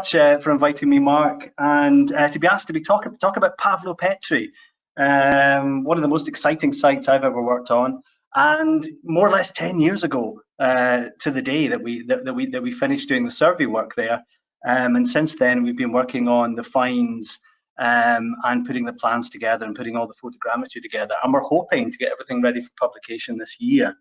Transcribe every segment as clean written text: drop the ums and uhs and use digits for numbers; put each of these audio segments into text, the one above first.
For inviting me, Mark, and to be asked to talk about Pavlopetri, one of the most exciting sites I've ever worked on, and more or less 10 years ago to the day that we finished doing the survey work there, and since then we've been working on the finds and putting the plans together and putting all the photogrammetry together, and we're hoping to get everything ready for publication this year.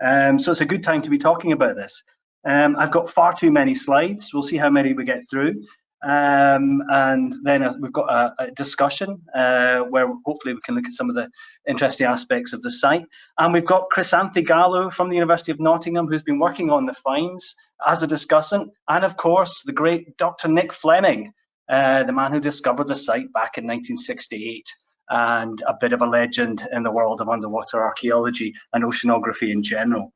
So it's a good time to be talking about this. I've got far too many slides. We'll see how many we get through. And then we've got a discussion where hopefully we can look at some of the interesting aspects of the site. And we've got Chrysanthi Gallo from the University of Nottingham, who's been working on the finds as a discussant. And of course, the great Dr. Nick Fleming, the man who discovered the site back in 1968. And a bit of a legend in the world of underwater archaeology and oceanography in general.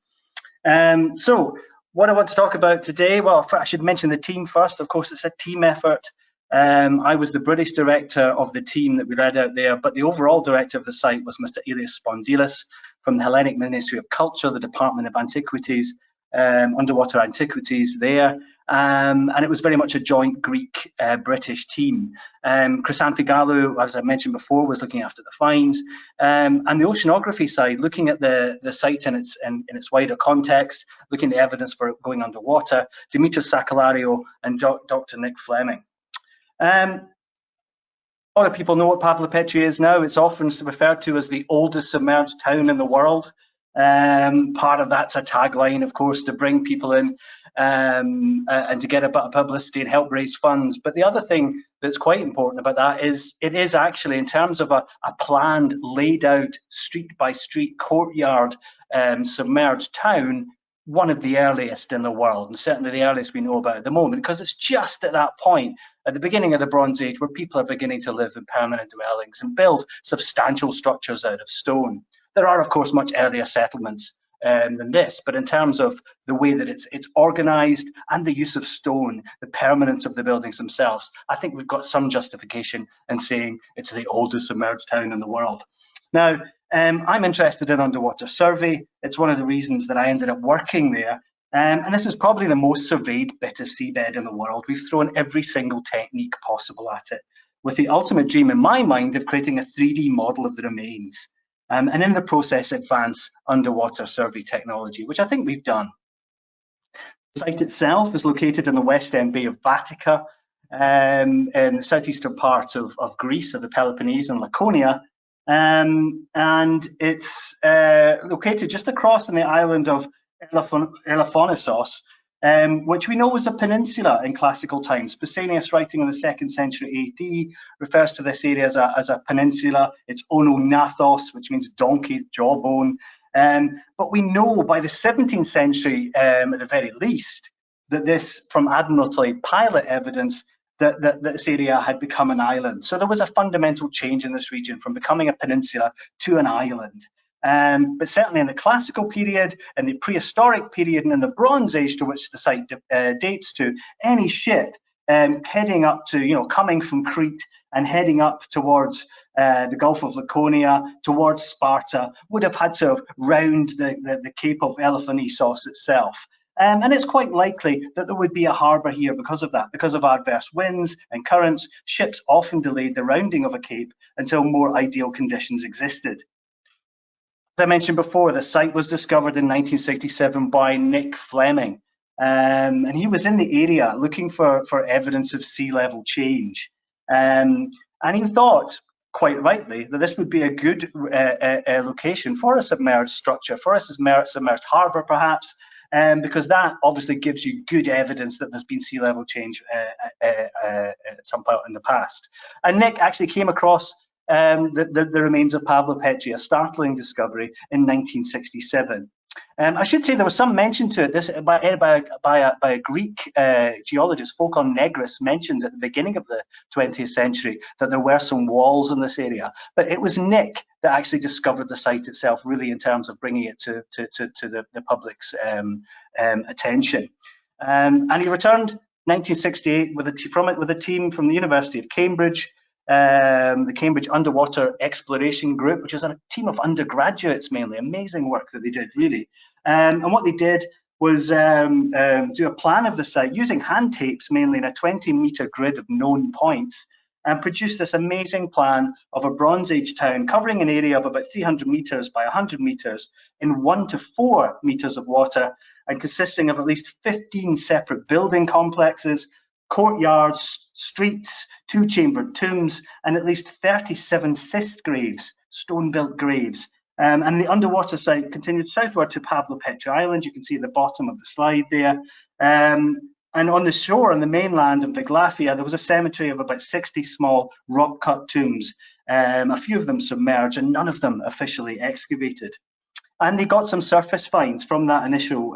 So what I want to talk about today, well, I should mention the team first. Of course, it's a team effort. I was the British director of the team that we read out there, but the overall director of the site was Mr. Elias Spondilis from the Hellenic Ministry of Culture, the Department of Antiquities, underwater antiquities there, and it was very much a joint Greek-British team. Chrysanthi Gallo, as I mentioned before, was looking after the finds, and the oceanography side, looking at the site in its wider context, looking at the evidence for it going underwater, Dimitris Sakalario and Dr. Nick Fleming. A lot of people know what Pavlopetri is now. It's often referred to as the oldest submerged town in the world. Part of that's a tagline, of course, to bring people in and to get a bit of publicity and help raise funds. But the other thing that's quite important about that is it is actually, in terms of a planned, laid out, street by street courtyard submerged town, one of the earliest in the world, and certainly the earliest we know about at the moment, because it's just at that point, at the beginning of the Bronze Age, where people are beginning to live in permanent dwellings and build substantial structures out of stone. There are, of course, much earlier settlements than this, but in terms of the way that it's organized and the use of stone, the permanence of the buildings themselves, I think we've got some justification in saying it's the oldest submerged town in the world. Now, I'm interested in underwater survey. It's one of the reasons that I ended up working there. And this is probably the most surveyed bit of seabed in the world. We've thrown every single technique possible at it, with the ultimate dream in my mind of creating a 3D model of the remains. And in the process, advance underwater survey technology, which I think we've done. The site itself is located in the West End Bay of Batica, in the southeastern part of Greece, of the Peloponnese and Laconia. And it's located just across from the island of Elafonisos, which we know was a peninsula in classical times. Pausanias, writing in the 2nd century AD, refers to this area as a peninsula. It's Ononathos, which means donkey, jawbone. But we know by the 17th century, at the very least, that this, from admiralty pilot evidence, that this area had become an island. So there was a fundamental change in this region from becoming a peninsula to an island. But certainly in the classical period, in the prehistoric period, and in the Bronze Age, to which the site dates to, any ship heading up to, coming from Crete and heading up towards the Gulf of Laconia, towards Sparta, would have had to round the Cape of Elafonisos itself. And it's quite likely that there would be a harbour here because of that, because of adverse winds and currents. Ships often delayed the rounding of a cape until more ideal conditions existed. As I mentioned before, the site was discovered in 1967 by Nick Fleming, and he was in the area looking for evidence of sea level change. And he thought, quite rightly, that this would be a good location for a submerged structure, for a submerged harbour perhaps, because that obviously gives you good evidence that there's been sea level change at some point in the past. And Nick actually came across the remains of Pavlopetri, a startling discovery in 1967. I should say there was some mention to it by a Greek geologist, Phokon Negris, mentioned at the beginning of the 20th century that there were some walls in this area. But it was Nick that actually discovered the site itself, really, in terms of bringing it to the public's attention. And he returned 1968 with a team from the University of Cambridge, the Cambridge Underwater Exploration Group, which is a team of undergraduates mainly. Amazing work that they did, really. And what they did was do a plan of the site using hand tapes, mainly in a 20-metre grid of known points, and produce this amazing plan of a Bronze Age town covering an area of about 300 metres by 100 metres in 1 to 4 metres of water, and consisting of at least 15 separate building complexes, courtyards, streets, 2-chambered tombs, and at least 37 cist graves, stone-built graves. And the underwater site continued southward to Pavlopetri Island. You can see at the bottom of the slide there. And on the shore, on the mainland of Viglafia, there was a cemetery of about 60 small rock-cut tombs, a few of them submerged and none of them officially excavated. And they got some surface finds from that initial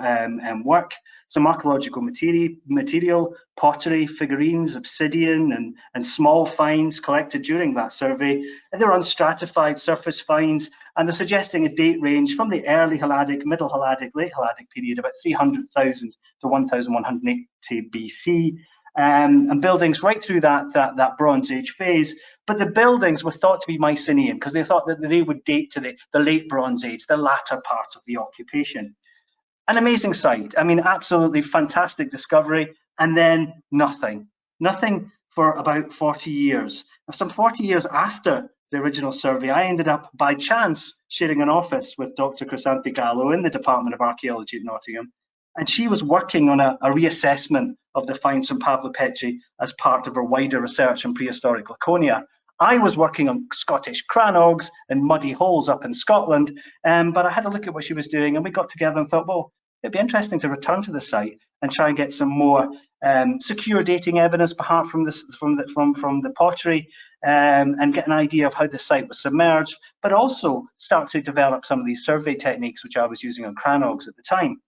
work, some archaeological material, pottery, figurines, obsidian, and small finds collected during that survey. And they're unstratified surface finds, and they're suggesting a date range from the early Helladic, middle Helladic, late Helladic period, about 300,000 to 1180 BC. And buildings right through that Bronze Age phase. But the buildings were thought to be Mycenaean because they thought that they would date to the late Bronze Age, the latter part of the occupation. An amazing site. I mean, absolutely fantastic discovery. And then nothing for about 40 years. Some 40 years after the original survey, I ended up by chance sharing an office with Dr. Chrysanthi Gallo in the Department of Archaeology at Nottingham. And she was working on a reassessment of the finds from Pavlopetri as part of her wider research on prehistoric Laconia. I was working on Scottish cranogs and muddy holes up in Scotland, but I had a look at what she was doing, and we got together and thought, well, it'd be interesting to return to the site and try and get some more secure dating evidence, perhaps from the pottery, and get an idea of how the site was submerged, but also start to develop some of these survey techniques which I was using on cranogs at the time.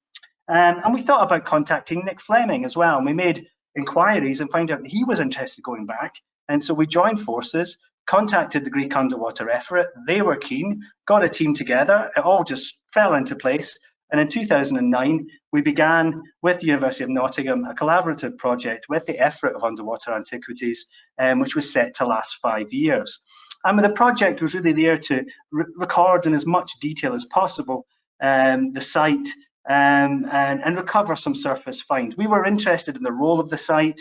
And we thought about contacting Nick Fleming as well. And we made inquiries and found out that he was interested in going back. And so we joined forces, contacted the Greek underwater effort. They were keen, got a team together. It all just fell into place. And in 2009, we began with the University of Nottingham a collaborative project with the effort of underwater antiquities, which was set to last 5 years. And the project was really there to record in as much detail as possible the site, and recover some surface finds. We were interested in the role of the site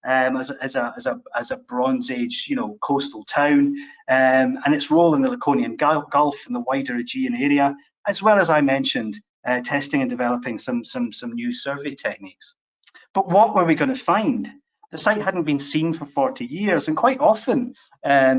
as a Bronze Age, coastal town, and its role in the Laconian Gulf and the wider Aegean area, as well as I mentioned, testing and developing some new survey techniques. But what were we going to find? The site hadn't been seen for 40 years, and quite often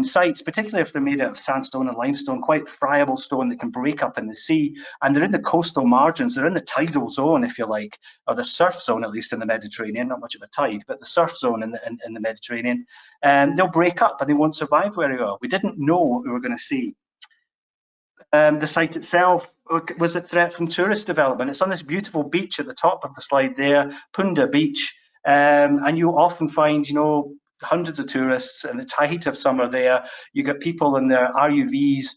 sites, particularly if they're made out of sandstone and limestone, quite friable stone that can break up in the sea, and they're in the coastal margins, they're in the tidal zone, if you like, or the surf zone, at least in the Mediterranean, not much of a tide, but the surf zone in the Mediterranean, they'll break up and they won't survive very well. We didn't know what we were going to see. The site itself was a threat from tourist development. It's on this beautiful beach at the top of the slide there, Punda Beach, and you often find, hundreds of tourists, and at the height of summer there, you get people in their RUVs.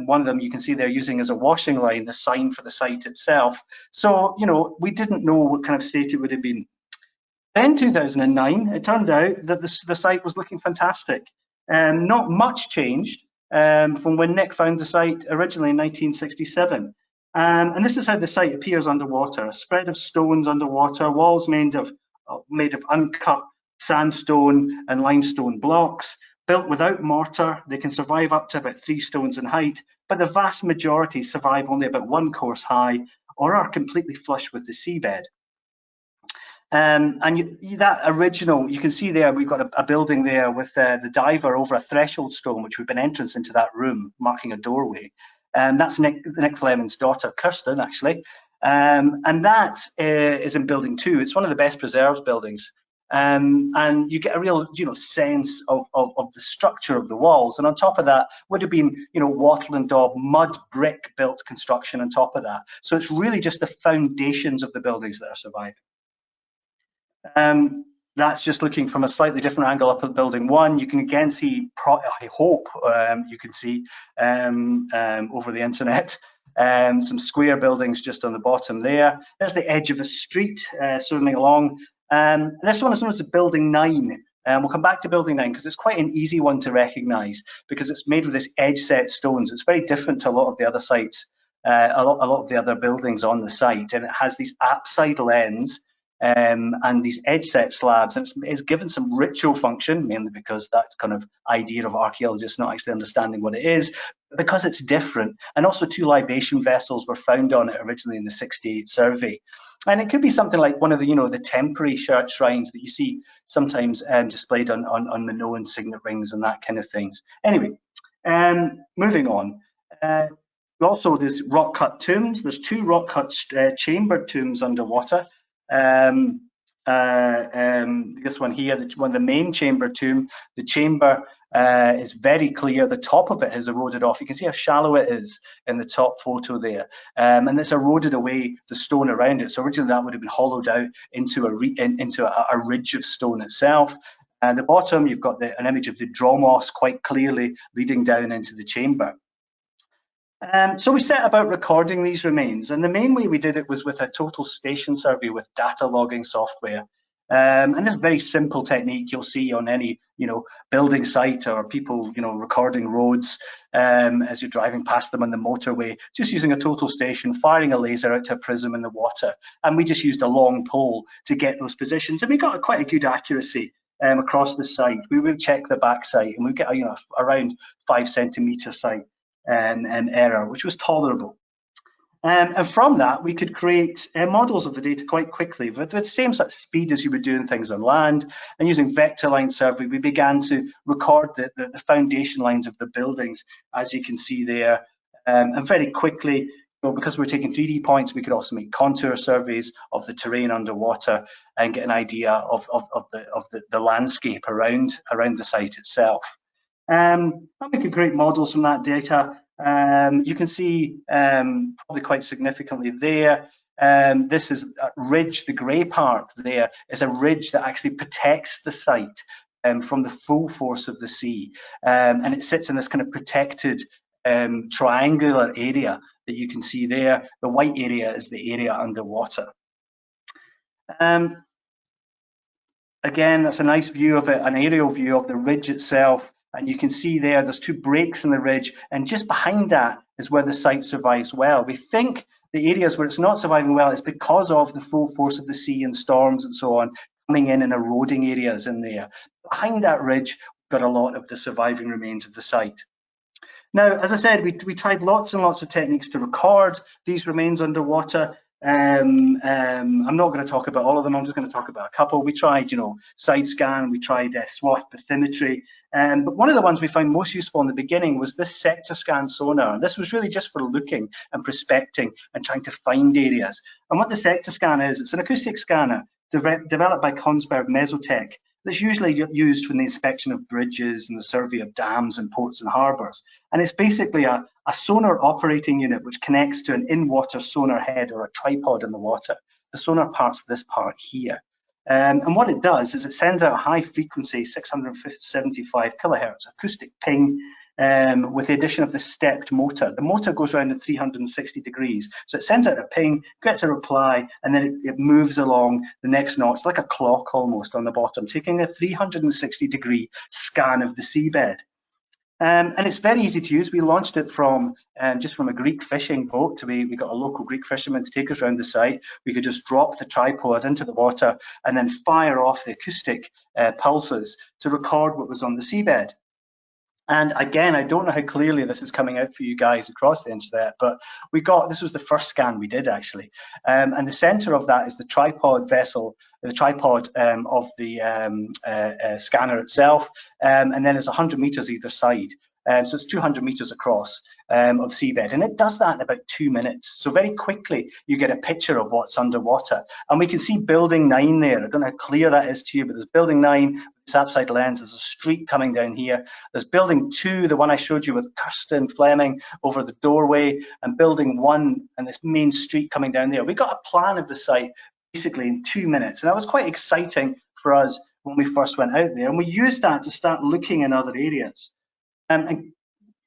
One of them you can see they're using as a washing line, the sign for the site itself. So, we didn't know what kind of state it would have been. Then 2009, it turned out that the site was looking fantastic. Not much changed from when Nick found the site originally in 1967. And this is how the site appears underwater: a spread of stones underwater, walls made of uncut sandstone and limestone blocks, built without mortar. They can survive up to about 3 stones in height, but the vast majority survive only about 1 course high or are completely flush with the seabed. That original, you can see there, we've got a building there with the diver over a threshold stone, which would be an entrance into that room, marking a doorway. That's Nick Fleming's daughter, Kirsten, actually. And that is in building 2. It's one of the best preserved buildings. And you get a real, sense of the structure of the walls. And on top of that would have been, wattle and daub, mud brick built construction on top of that. So it's really just the foundations of the buildings that are surviving. That's just looking from a slightly different angle up at building 1. You can again see, I hope you can see over the internet, some square buildings just on the bottom there. There's the edge of a street swimming along. This one is known as building 9. We'll come back to building 9 because it's quite an easy one to recognise because it's made with this edge set stones. It's very different to a lot of the other sites a lot of the other buildings on the site, and it has these apsidal ends and these edge set slabs, and it's given some ritual function, mainly because that's kind of idea of archaeologists not actually understanding what it is, because it's different. And also 2 libation vessels were found on it originally in the 68 survey. And it could be something like one of the, the temporary shrines that you see sometimes displayed on Minoan signet rings and that kind of things. Anyway, moving on. Also, there's rock cut tombs. There's 2 rock cut chambered tombs underwater. This one here, the main chamber tomb, the chamber is very clear. The top of it has eroded off. You can see how shallow it is in the top photo there, and it's eroded away the stone around it. So originally that would have been hollowed out into a ridge of stone itself. At the bottom, you've got an image of the dromos quite clearly leading down into the chamber. So we set about recording these remains, and the main way we did it was with a total station survey with data logging software. And this is a very simple technique you'll see on any building site, or people recording roads as you're driving past them on the motorway, just using a total station, firing a laser out to a prism in the water. And we just used a long pole to get those positions, and we got quite a good accuracy across the site. We would check the back site, and we get around 5 centimetre site error, which was tolerable. And from that, we could create models of the data quite quickly with the same sort of speed as you would doing things on land. And using vector line survey, we began to record the foundation lines of the buildings, as you can see there. And very quickly, because we're taking 3D points, we could also make contour surveys of the terrain underwater and get an idea of the landscape around the site itself. And we can create models from that data. You can see probably quite significantly there, this is a ridge, the grey part there is a ridge that actually protects the site from the full force of the sea. And it sits in this kind of protected triangular area that you can see there. The white area is the area underwater. Again, that's a nice view of it, an aerial view of the ridge itself. And you can see there's 2 breaks in the ridge, and just behind that is where the site survives well. We think the areas where it's not surviving well is because of the full force of the sea and storms and so on coming in and eroding areas in there. Behind that ridge, we've got a lot of the surviving remains of the site. Now, as I said, we tried lots and lots of techniques to record these remains underwater. I'm not going to talk about all of them. I'm just going to talk about a couple. We tried, side scan. We tried swath bathymetry. But one of the ones we found most useful in the beginning was this sector scan sonar. And this was really just for looking and prospecting and trying to find areas. And what the sector scan is, it's an acoustic scanner developed by Kongsberg Mesotech that's usually used for the inspection of bridges and the survey of dams and ports and harbours. And it's basically a sonar operating unit which connects to an in-water sonar head or a tripod in the water. The sonar part's this part here. And what it does is it sends out a high frequency 675 kilohertz acoustic ping with the addition of the stepped motor. The motor goes around at 360 degrees. So it sends out a ping, gets a reply, and then it moves along the next notch, like a clock almost on the bottom, taking a 360 degree scan of the seabed. And it's very easy to use. We launched it from just from a Greek fishing boat. We got a local Greek fisherman to take us around the site. We could just drop the tripod into the water and then fire off the acoustic pulses to record what was on the seabed. And again, I don't know how clearly this is coming out for you guys across the internet, but this was the first scan we did actually. And the center of that is the tripod vessel, the tripod of the scanner itself. And then there's 100 meters either side. So it's 200 meters across of seabed, and it does that in about 2 minutes. So very quickly you get a picture of what's underwater, and we can see building 9 there. I don't know how clear that is to you, but there's building 9, this upside lens. There's a street coming down here. There's building 2, the one I showed you with Kirsten Fleming over the doorway, and building 1 and this main street coming down there. We got a plan of the site basically in 2 minutes, and that was quite exciting for us when we first went out there, and we used that to start looking in other areas. And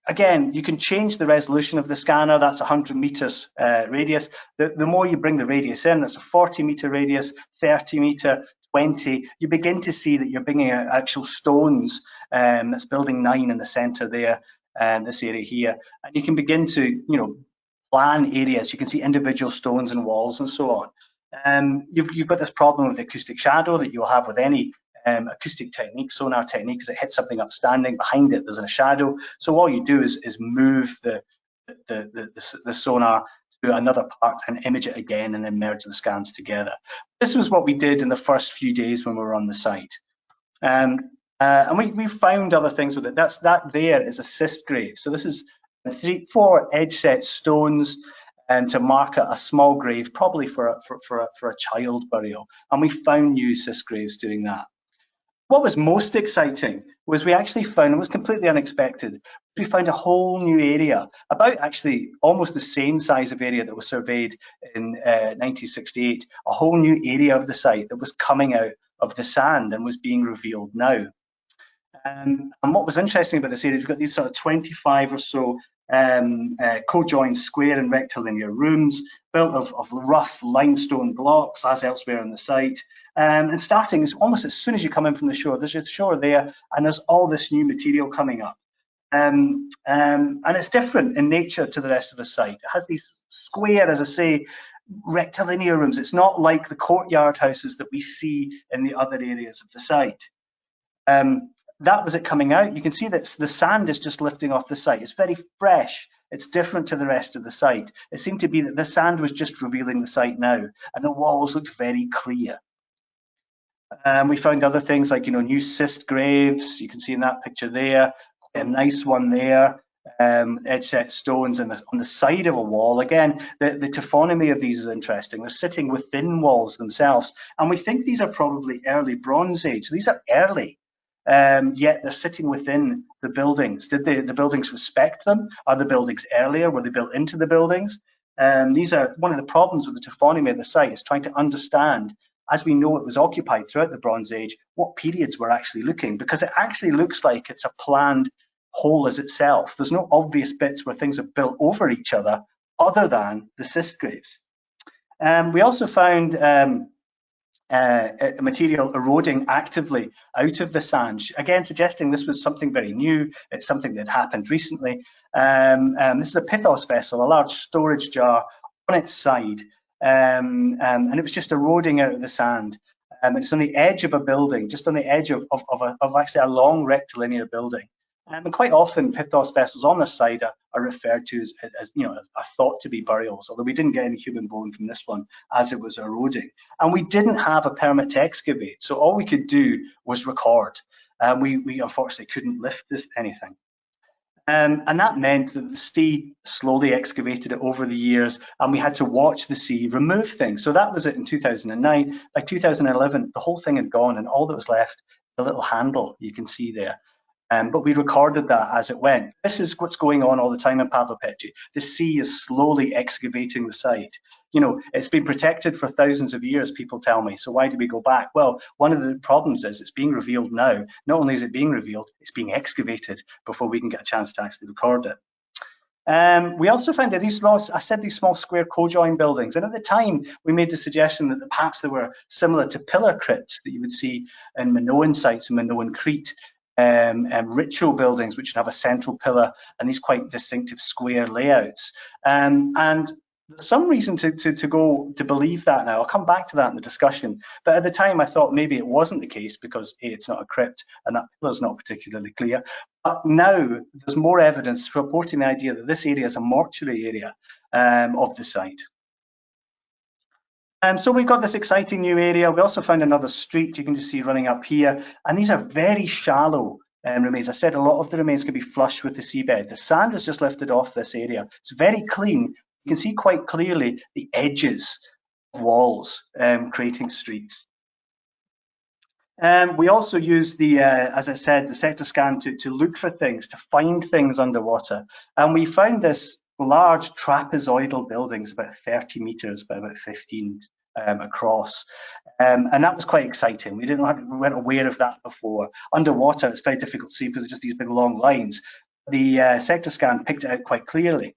again, you can change the resolution of the scanner. That's 100 meters radius. The more you bring the radius in, that's a 40 meter radius, 30 meter, 20. You begin to see that you're bringing out actual stones. That's building 9 in the center there, this area here. And you can begin to, plan areas. You can see individual stones and walls and so on. You've got this problem with acoustic shadow that you'll have with any acoustic technique, sonar technique, as it hits something upstanding behind it. There's a shadow. So all you do is move the sonar to another part and image it again and then merge the scans together. This was what we did in the first few days when we were on the site. And we found other things with it. That there is a cyst grave. So this is 4 edge set stones to mark a small grave, probably for a child burial. And we found new cyst graves doing that. What was most exciting was we actually found, it was completely unexpected, we found a whole new area, about actually almost the same size of area that was surveyed in 1968, a whole new area of the site that was coming out of the sand and was being revealed now. And what was interesting about this area, you've got these sort of 25 or so co-joined square and rectilinear rooms built of rough limestone blocks, as elsewhere on the site. And starting is almost as soon as you come in from the shore, there's a shore there, and there's all this new material coming up. And it's different in nature to the rest of the site. It has these square, as I say, rectilinear rooms. It's not like the courtyard houses that we see in the other areas of the site. That was it coming out. You can see that the sand is just lifting off the site. It's very fresh. It's different to the rest of the site. It seemed to be that the sand was just revealing the site now, and the walls looked very clear. We found other things like, new cyst graves. You can see in that picture there, a nice one there. Edge set stones on the side of a wall. Again, the taphonomy of these is interesting. They're sitting within walls themselves, and we think these are probably early Bronze Age. So these are early, yet they're sitting within the buildings. Did the buildings respect them? Are the buildings earlier? Were they built into the buildings? These are one of the problems with the taphonomy of the site, is trying to understand, as we know it was occupied throughout the Bronze Age, what periods we're actually looking, because it actually looks like it's a planned whole as itself. There's no obvious bits where things are built over each other than the cyst graves. We also found material eroding actively out of the sand, again suggesting this was something very new. It's something that happened recently. This is a pithos vessel, a large storage jar on its side, and it was just eroding out of the sand. It's on the edge of a building, just on the edge of actually a long rectilinear building. And quite often pithos vessels on their side are referred to as are thought to be burials, although we didn't get any human bone from this one as it was eroding. And we didn't have a permit to excavate, so all we could do was record. We unfortunately couldn't lift anything. And that meant that the sea slowly excavated it over the years, and we had to watch the sea remove things. So that was it in 2009. By 2011, the whole thing had gone, and all that was left, the little handle you can see there. But we recorded that as it went. This is what's going on all the time in Pavlopetri. The sea is slowly excavating the site. It's been protected for thousands of years, people tell me. So why do we go back? Well, one of the problems is it's being revealed now. Not only is it being revealed, it's being excavated before we can get a chance to actually record it. We also found that these small square co-join buildings, and at the time we made the suggestion that perhaps they were similar to pillar crypts that you would see in Minoan sites in Minoan Crete. Ritual buildings which would have a central pillar and these quite distinctive square layouts. And there's some reason to believe that now. I'll come back to that in the discussion. But at the time I thought maybe it wasn't the case because A, it's not a crypt and that pillar's not particularly clear. But now there's more evidence supporting the idea that this area is a mortuary area of the site. So we've got this exciting new area. We also found another street you can just see running up here, and these are very shallow remains. I said a lot of the remains can be flush with the seabed. The sand is just lifted off this area. It's very clean. You can see quite clearly the edges of walls creating streets. We also use as I said, the sector scan to look for things, to find things underwater. And we found this large trapezoidal buildings, about 30 meters by about 15 across, and that was quite exciting. We weren't aware of that before. Underwater, it's very difficult to see because it's just these big long lines. The sector scan picked it out quite clearly.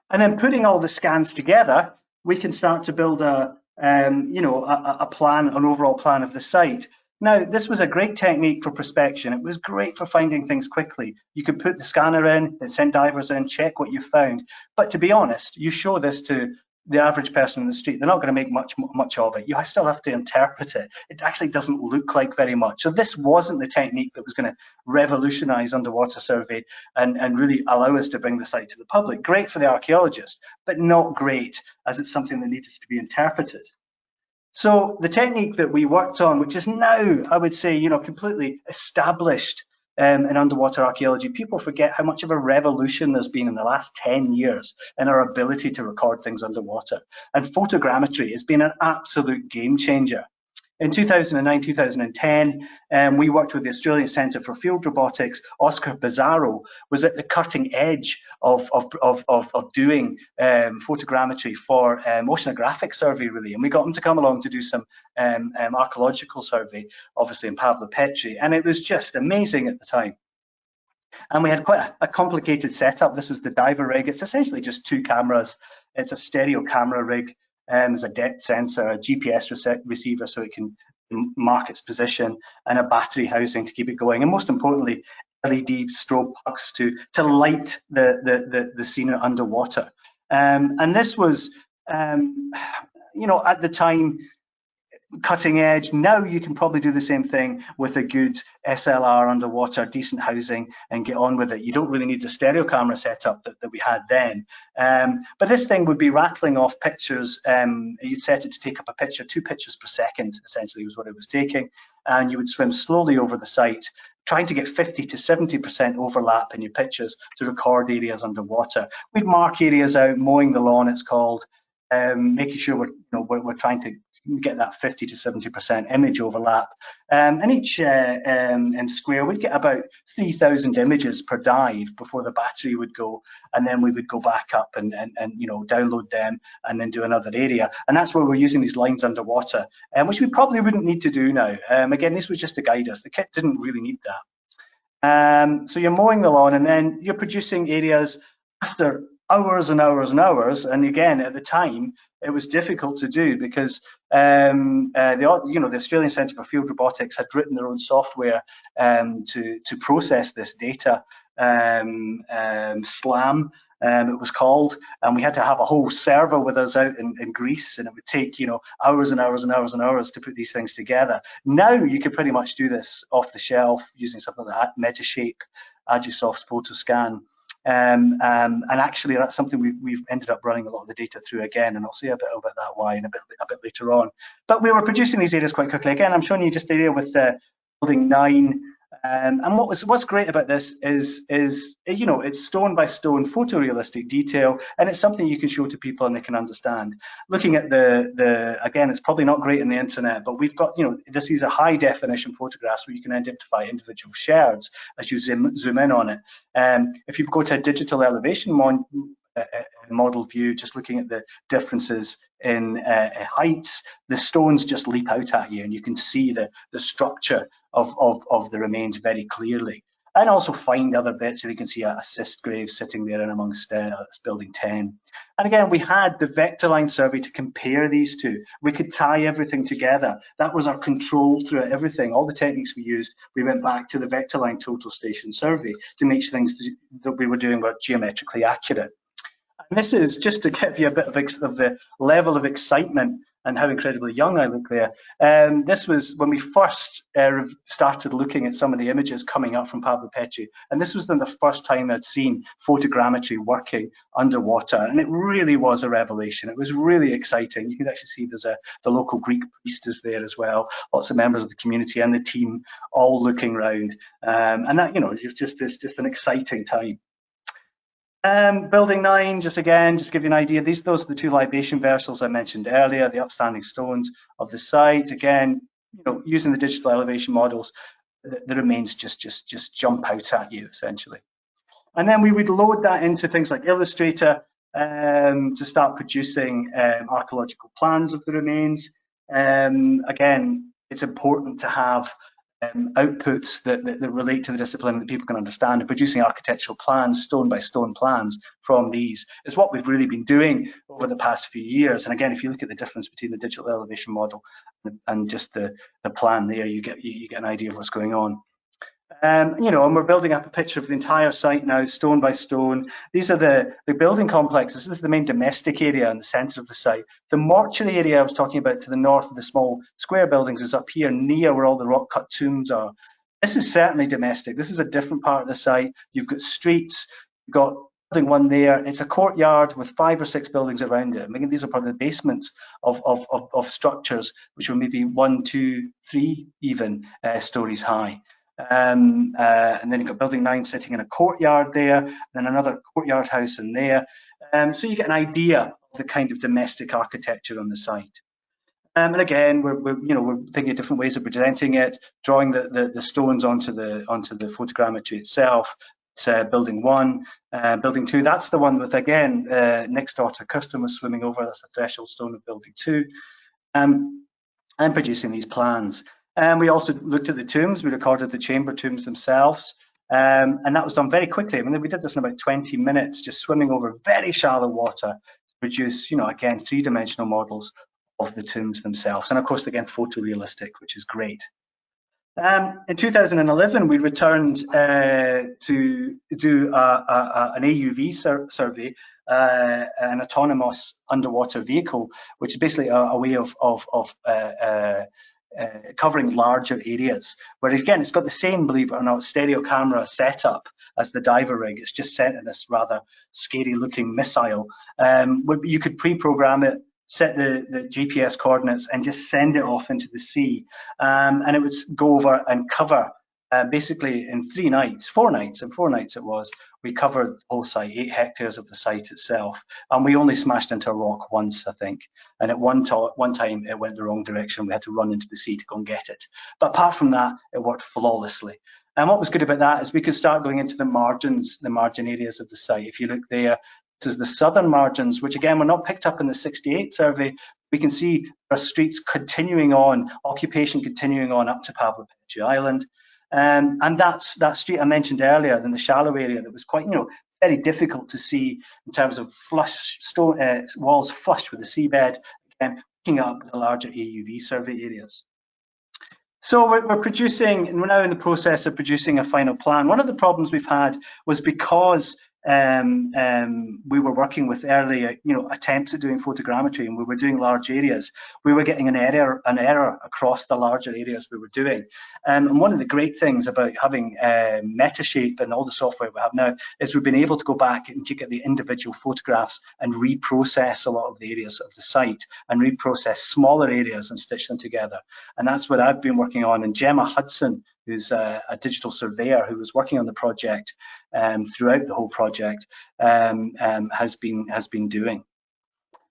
And then putting all the scans together, we can start to build a plan, an overall plan of the site. Now, this was a great technique for prospection. It was great for finding things quickly. You could put the scanner in, then send divers in, check what you found. But to be honest, you show this to the average person in the street, they're not going to make much of it. You still have to interpret it. It actually doesn't look like very much. So this wasn't the technique that was going to revolutionize underwater survey and really allow us to bring the site to the public. Great for the archaeologist, but not great as it's something that needed to be interpreted. So the technique that we worked on, which is now, I would say, completely established in underwater archaeology, people forget how much of a revolution there's been in the last 10 years in our ability to record things underwater. And photogrammetry has been an absolute game changer. In 2009, 2010, we worked with the Australian Centre for Field Robotics. Oscar Pizarro was at the cutting edge of doing photogrammetry for oceanographic survey, really. And we got him to come along to do some archaeological survey, obviously in Pavlopetri. And it was just amazing at the time. And we had quite a complicated setup. This was the diver rig. It's essentially just 2 cameras. It's a stereo camera rig. There's a depth sensor, a GPS receiver so it can mark its position, and a battery housing to keep it going. And most importantly, LED strobe pucks to light the scene underwater. And this was, at the time, cutting edge. Now you can probably do the same thing with a good SLR underwater, decent housing, and get on with it. You don't really need the stereo camera setup that we had then. But this thing would be rattling off pictures. You'd set it to take up a picture, 2 pictures per second, essentially was what it was taking. And you would swim slowly over the site, trying to get 50 to 70% overlap in your pictures to record areas underwater. We'd mark areas out, mowing the lawn, it's called, making sure we're trying to get that 50 to 70% image overlap. And each square, we'd get about 3,000 images per dive before the battery would go, and then we would go back up and download them and then do another area. And that's where we're using these lines underwater, which we probably wouldn't need to do now. Again, this was just to guide us. The kit didn't really need that. So you're mowing the lawn, and then you're producing areas after hours and hours and hours. And again, at the time, it was difficult to do because the Australian Centre for Field Robotics had written their own software to process this data. SLAM, it was called, and we had to have a whole server with us out in Greece, and it would take hours and hours and hours and hours to put these things together. Now you can pretty much do this off the shelf using something like Metashape, Agisoft's Photoscan. And actually, that's something we've ended up running a lot of the data through again, and I'll say a bit about that why in a bit later on. But we were producing these areas quite quickly. Again, I'm showing you just the area with building 9. And what's great about this is it's stone by stone photorealistic detail, and it's something you can show to people and they can understand. Looking at again, it's probably not great in the internet, but we've got this is a high definition photographs where you can identify individual shards as you zoom in on it. If you go to a digital elevation model view, just looking at the differences in heights, the stones just leap out at you, and you can see the structure of the remains very clearly, and also find other bits. So you can see a cyst grave sitting there in amongst building 10. And again, we had the vector line survey to compare these two. We could tie everything together. That was our control throughout everything. All the techniques we used, we went back to the vector line total station survey to make things that we were doing were geometrically accurate. And this is just to give you a bit of the level of excitement and how incredibly young I look there. This was when we first started looking at some of the images coming up from Pavlopetri, and this was then the first time I'd seen photogrammetry working underwater, and it really was a revelation. It was really exciting. You can actually see there's the local Greek priest is there as well, lots of members of the community and the team all looking around, and that it's just an exciting time. Building 9, just give you an idea. Those are the 2 libation vessels I mentioned earlier, the upstanding stones of the site. Again, using the digital elevation models, the remains just jump out at you essentially. And then we would load that into things like Illustrator to start producing archaeological plans of the remains. Again, it's important to have outputs that relate to the discipline that people can understand, and producing architectural plans, stone by stone plans from these is what we've really been doing over the past few years. And again, if you look at the difference between the digital elevation model and just the plan there, you get an idea of what's going on. You know, and we're building up a picture of the entire site now, stone by stone. These are the building complexes. This is the main domestic area in the centre of the site. The mortuary area I was talking about to the north of the small square buildings is up here near where all the rock cut tombs are. This is certainly domestic. This is a different part of the site. You've got streets, you've got building one there. It's a courtyard with 5 or 6 buildings around it. I mean, these are probably the basements of structures which were maybe 1, 2, 3 even stories high. And then you've got building 9 sitting in a courtyard there, then another courtyard house in there. So you get an idea of the kind of domestic architecture on the site. And again, we're thinking of different ways of presenting it, drawing the stones onto the photogrammetry itself. It's building 1, building 2. That's the one with, again, next door to customer swimming over. That's the threshold stone of building 2, and producing these plans. And we also looked at the tombs. We recorded the chamber tombs themselves, and that was done very quickly. I mean, we did this in about 20 minutes, just swimming over very shallow water to produce, you know, again, 3-dimensional models of the tombs themselves. And of course, again, photorealistic, which is great. In 2011, we returned to do an AUV survey, an autonomous underwater vehicle, which is basically a way of covering larger areas, where again it's got the same, believe it or not, stereo camera setup as the diver rig. It's just sent in this rather scary looking missile. You could pre-program it, set the GPS coordinates and just send it off into the sea, and it would go over and cover basically in 4 nights it was. We covered the whole site, 8 hectares of the site itself, and we only smashed into a rock once, I think. And at one time it went the wrong direction. We had to run into the sea to go and get it. But apart from that, it worked flawlessly. And what was good about that is we could start going into the margin areas of the site. If you look there, this is the southern margins, which again were not picked up in the 68 survey. We can see there are streets continuing on, occupation continuing on up to Pavlopetri Island. And that's that street I mentioned earlier in the shallow area that was quite, very difficult to see in terms of flush stone walls flush with the seabed, again, picking up the larger AUV survey areas. So we're producing, and we're now in the process of producing a final plan. One of the problems we've had was because we were working with early, attempts at doing photogrammetry, and we were doing large areas. We were getting an error across the larger areas we were doing. And one of the great things about having Metashape and all the software we have now is we've been able to go back and get the individual photographs and reprocess a lot of the areas of the site and reprocess smaller areas and stitch them together. And that's what I've been working on. And Gemma Hudson, who's a digital surveyor who was working on the project throughout the whole project, has been doing.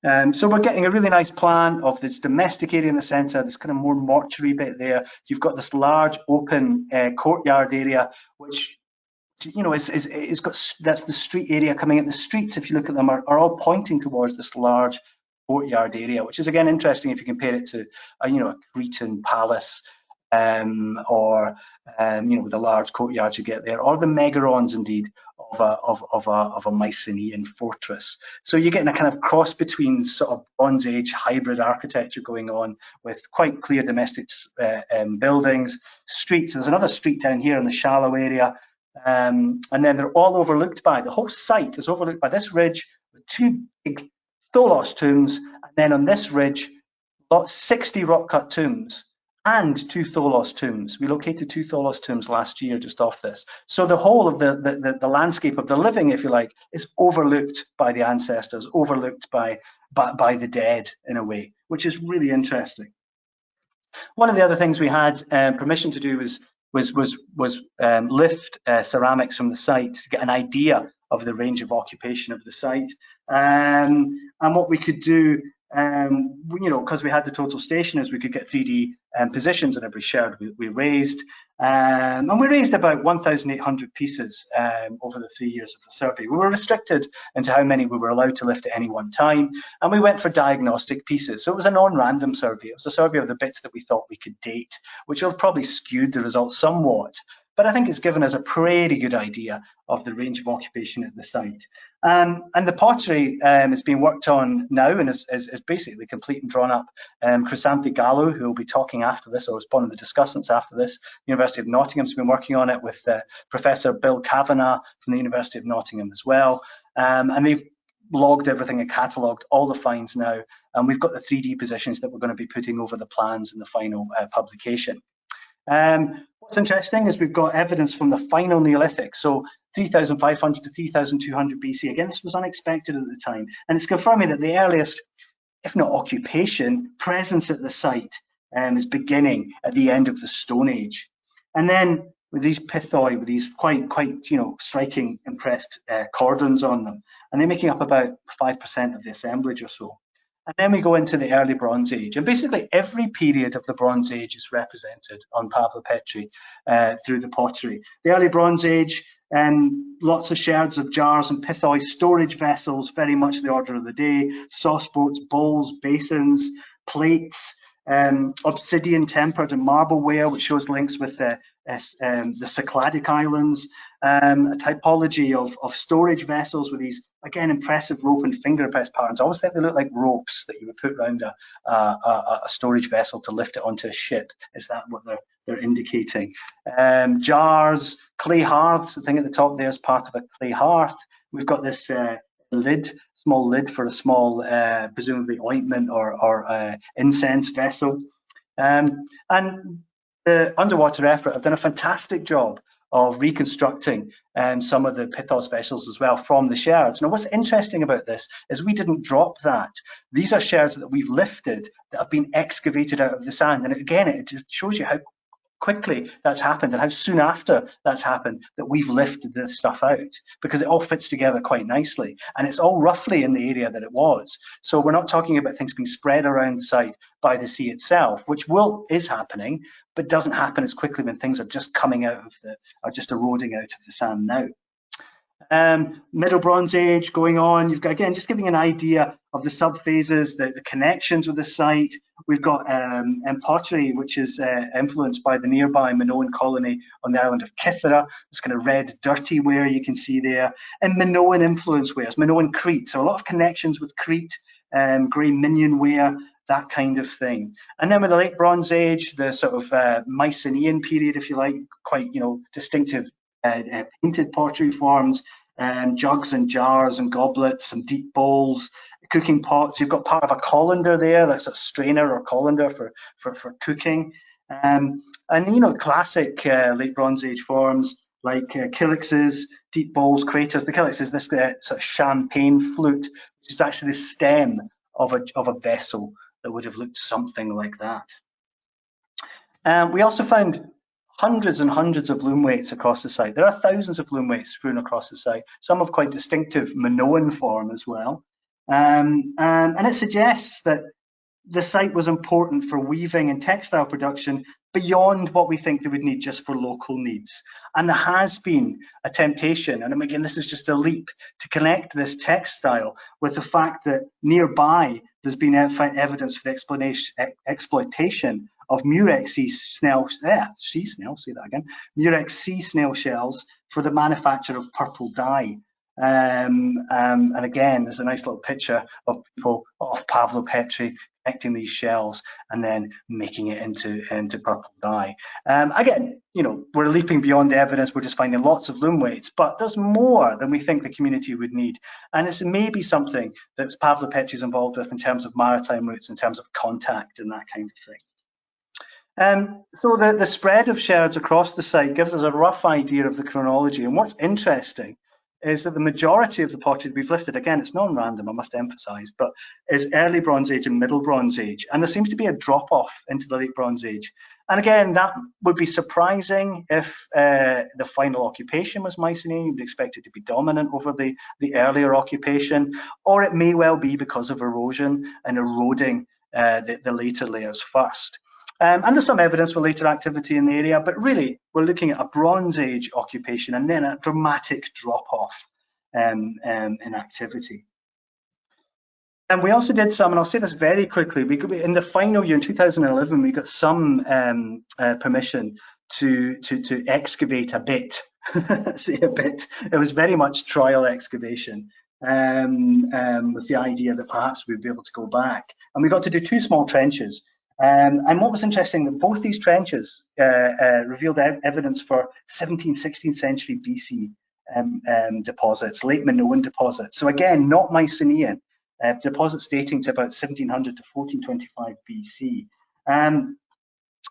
So we're getting a really nice plan of this domestic area in the centre, this kind of more mortuary bit there. You've got this large open courtyard area, which is got, that's the street area coming in. The streets, if you look at them, are all pointing towards this large courtyard area, which is again interesting if you compare it to a Cretan palace. Or with the large courtyards you get there, or the megarons indeed of a Mycenaean fortress. So you're getting a kind of cross between sort of Bronze Age hybrid architecture going on with quite clear domestic buildings, streets. There's another street down here in the shallow area, and then they're all overlooked by, the whole site is overlooked by this ridge with 2 big tholos tombs, and then on this ridge, about 60 rock cut tombs. And 2 tholos tombs. We located 2 tholos tombs last year just off this. So the whole of the landscape of the living, if you like, is overlooked by the ancestors, overlooked by the dead in a way, which is really interesting. One of the other things we had permission to do was lift ceramics from the site to get an idea of the range of occupation of the site. And what we could do you know, because we had the total stationers, we could get 3D positions on every sherd we raised. And we raised about 1,800 pieces over the 3 years of the survey. We were restricted into how many we were allowed to lift at any one time, and we went for diagnostic pieces. So it was a non-random survey. It was a survey of the bits that we thought we could date, which will probably skewed the results somewhat. But I think it's given us a pretty good idea of the range of occupation at the site. And the pottery is being worked on now and is basically complete and drawn up. Chrysanthi Gallo, who will be talking after this, or is one of the discussants after this, University of Nottingham has been working on it with Professor Bill Kavanagh from the University of Nottingham as well. And they've logged everything and catalogued all the finds now. And we've got the 3D positions that we're going to be putting over the plans in the final publication. What's interesting is we've got evidence from the final Neolithic, so 3,500 to 3,200 BC. Again, this was unexpected at the time, and it's confirming that the earliest, if not occupation, presence at the site is beginning at the end of the Stone Age. And then with these pithoi, with these quite you know, striking impressed cordons on them, and they're making up about 5% of the assemblage or so. And then we go into the early Bronze Age, and basically every period of the Bronze Age is represented on Pavlopetri through the pottery. The early Bronze Age, lots of sherds of jars and pithoi, storage vessels, very much the order of the day, sauce boats, bowls, basins, plates, obsidian tempered and marbleware, which shows links with the Cycladic Islands, a typology of storage vessels with these, again, impressive rope and finger press patterns. I always think they look like ropes that you would put around a storage vessel to lift it onto a ship. Is that what they're indicating? Jars, clay hearths, the thing at the top there is part of a clay hearth. We've got this small lid for a small, presumably ointment or incense vessel. And the underwater effort have done a fantastic job of reconstructing some of the pithos vessels as well from the sherds. Now, what's interesting about this is we didn't drop that. These are sherds that we've lifted that have been excavated out of the sand. And again, it just shows you how quickly that's happened and how soon after that's happened that we've lifted this stuff out, because it all fits together quite nicely, and it's all roughly in the area that it was. So we're not talking about things being spread around the site by the sea itself, which is happening, but doesn't happen as quickly when things are just coming out of are just eroding out of the sand now. Middle Bronze Age going on. You've got, again, just giving an idea of the subphases, the connections with the site. We've got pottery, which is influenced by the nearby Minoan colony on the island of Kythera. This kind of red, dirty ware you can see there. And Minoan influence wares, Minoan Crete. So a lot of connections with Crete, grey minion ware, that kind of thing. And then with the late Bronze Age, the sort of Mycenaean period, if you like, quite, you know, distinctive painted pottery forms, jugs and jars and goblets, some deep bowls, cooking pots. You've got part of a colander there, that's a strainer or colander for cooking. And you know, classic late Bronze Age forms like kilixes, deep bowls, craters. The kilix is this sort of champagne flute, which is actually the stem of a vessel that would have looked something like that. We also found hundreds and hundreds of loom weights across the site. There are thousands of loom weights strewn across the site, some of quite distinctive Minoan form as well. And it suggests that the site was important for weaving and textile production beyond what we think they would need just for local needs. And there has been a temptation, and again, this is just a leap, to connect this textile with the fact that nearby there's been evidence for the exploitation of Murex sea snail shells for the manufacture of purple dye. And again, there's a nice little picture of people off Pavlopetri connecting these shells and then making it into purple dye. Again, you know, we're leaping beyond the evidence. We're just finding lots of loom weights, but there's more than we think the community would need. And it's maybe something that Pavlopetri is involved with in terms of maritime routes, in terms of contact and that kind of thing. So the spread of sherds across the site gives us a rough idea of the chronology. And what's interesting is that the majority of the pottery we've lifted, again, it's non-random, I must emphasize, but is early Bronze Age and Middle Bronze Age. And there seems to be a drop-off into the late Bronze Age. And again, that would be surprising if the final occupation was Mycenaean. You'd expect it to be dominant over the earlier occupation, or it may well be because of erosion and eroding the later layers first. And there's some evidence for later activity in the area, but really we're looking at a Bronze Age occupation and then a dramatic drop-off in activity. And we also did some, and I'll say this very quickly, in the final year, in 2011, we got some permission to excavate a bit, say a bit. It was very much trial excavation with the idea that perhaps we'd be able to go back. And we got to do 2 small trenches. And what was interesting, that both these trenches revealed evidence for 17th, 16th century BC deposits, late Minoan deposits. So again, not Mycenaean. Deposits dating to about 1700 to 1425 BC.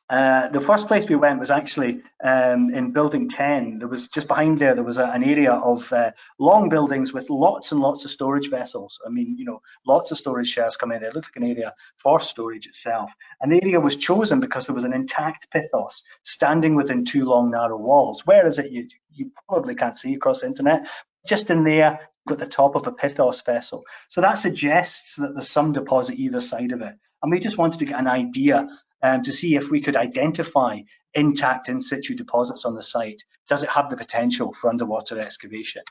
The first place we went was actually in building 10. There was just behind there was an area of long buildings with lots and lots of storage vessels. I mean, you know, lots of storage shares come in there. It looked like an area for storage itself. And the area was chosen because there was an intact pithos standing within 2 long narrow walls. Where is it? You probably can't see across the internet. Just in there, you've got the top of a pithos vessel. So that suggests that there's some deposit either side of it. And we just wanted to get an idea to see if we could identify intact in situ deposits on the site. Does it have the potential for underwater excavation?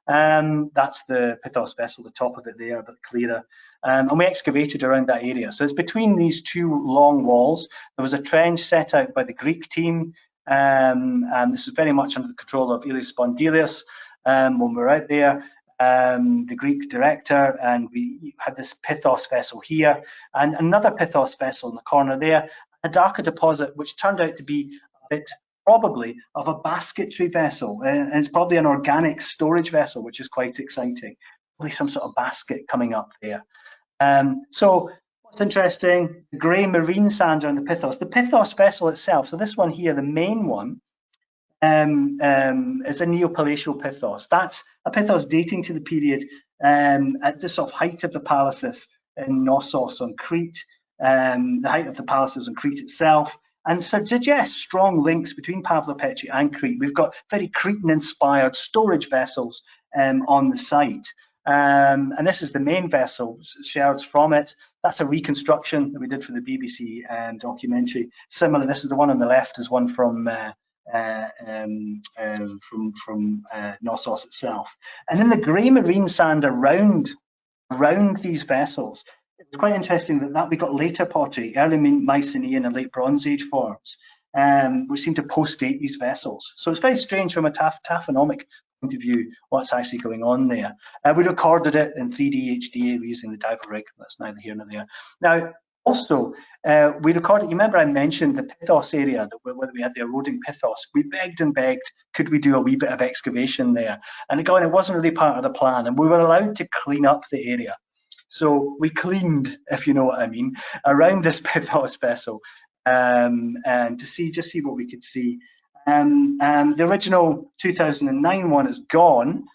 That's the pithos vessel, the top of it there, a bit clearer. And we excavated around that area. So it's between these 2 long walls. There was a trench set out by the Greek team. And this was very much under the control of Elias Spondilius when we were out there. The Greek director, and we had this pithos vessel here and another pithos vessel in the corner there, a darker deposit which turned out to be a bit probably of a basketry vessel, and it's probably an organic storage vessel, which is quite exciting. Probably some sort of basket coming up there. So what's interesting, the grey marine sander and the pithos vessel itself, so this one here, the main one, is a Neopalatial pithos. That's a pithos dating to the period at the sort of height of the palaces in Knossos on Crete, the height of the palaces on Crete itself, and suggests strong links between Pavlopetri and Crete. We've got very Cretan-inspired storage vessels on the site. And this is the main vessel, shards from it. That's a reconstruction that we did for the BBC documentary. Similar, this is the one on the left, is one from Knossos itself. And then the grey marine sand around these vessels, it's quite interesting that we got later pottery, early Mycenaean and late Bronze Age forms, which seem to post-date these vessels. So it's very strange from a taphonomic point of view what's actually going on there. We recorded it in 3D HD using the diver rig. That's neither here nor there. Now, also, we recorded, you remember I mentioned the pithos area, where we had the eroding pithos. We begged and begged, could we do a wee bit of excavation there? And again, it wasn't really part of the plan, and we were allowed to clean up the area. So we cleaned, if you know what I mean, around this pithos vessel, and to just see what we could see. The original 2009 one is gone.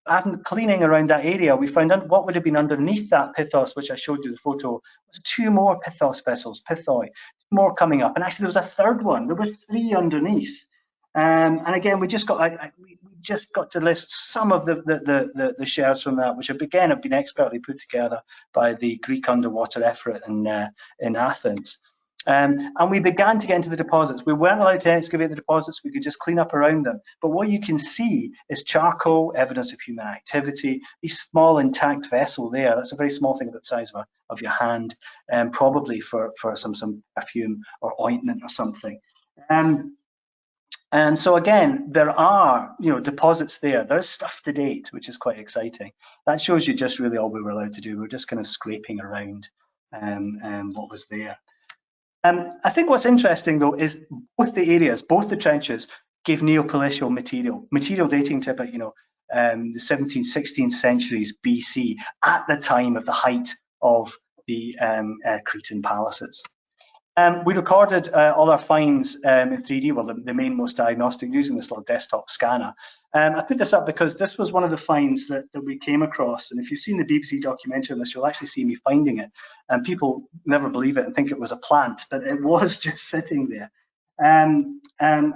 And cleaning around that area, we found out what would have been underneath that pithos, which I showed you the photo. 2 more pithos vessels, pithoi, more coming up. And actually, there was a third one. There were 3 underneath. And again, we just got to list some of the shards from that, which again have been expertly put together by the Greek underwater effort in Athens. And we began to get into the deposits. We weren't allowed to excavate the deposits, we could just clean up around them. But what you can see is charcoal, evidence of human activity, this small intact vessel there, that's a very small thing about the size of your hand, probably for some perfume or ointment or something. And so again, there are deposits there. There's stuff to date, which is quite exciting. That shows you just really all we were allowed to do. We're just kind of scraping around what was there. I think what's interesting though is both the areas, both the trenches, gave Neopalatial material dating to about the 17th, 16th centuries BC, at the time of the height of the Cretan palaces. We recorded all our finds in 3D, well, the mainmost diagnostic, using this little desktop scanner. I put this up because this was one of the finds that we came across, and if you've seen the BBC documentary on this, you'll actually see me finding it, and people never believe it and think it was a plant, but it was just sitting there. And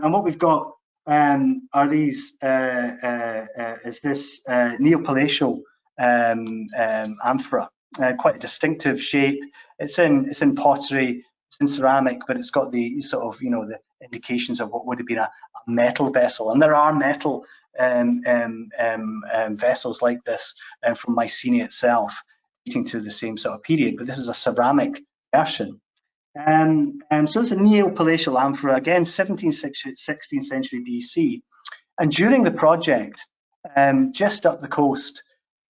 what we've got are these is this neopalatial amphora, quite a distinctive shape. It's in pottery, in ceramic, but it's got the sort of, you know, the indications of what would have been a metal vessel. And there are metal vessels like this from Mycenaean itself, dating to the same sort of period, but this is a ceramic version. So it's a neopalatial amphora, again, 16th century BC. And during the project, just up the coast,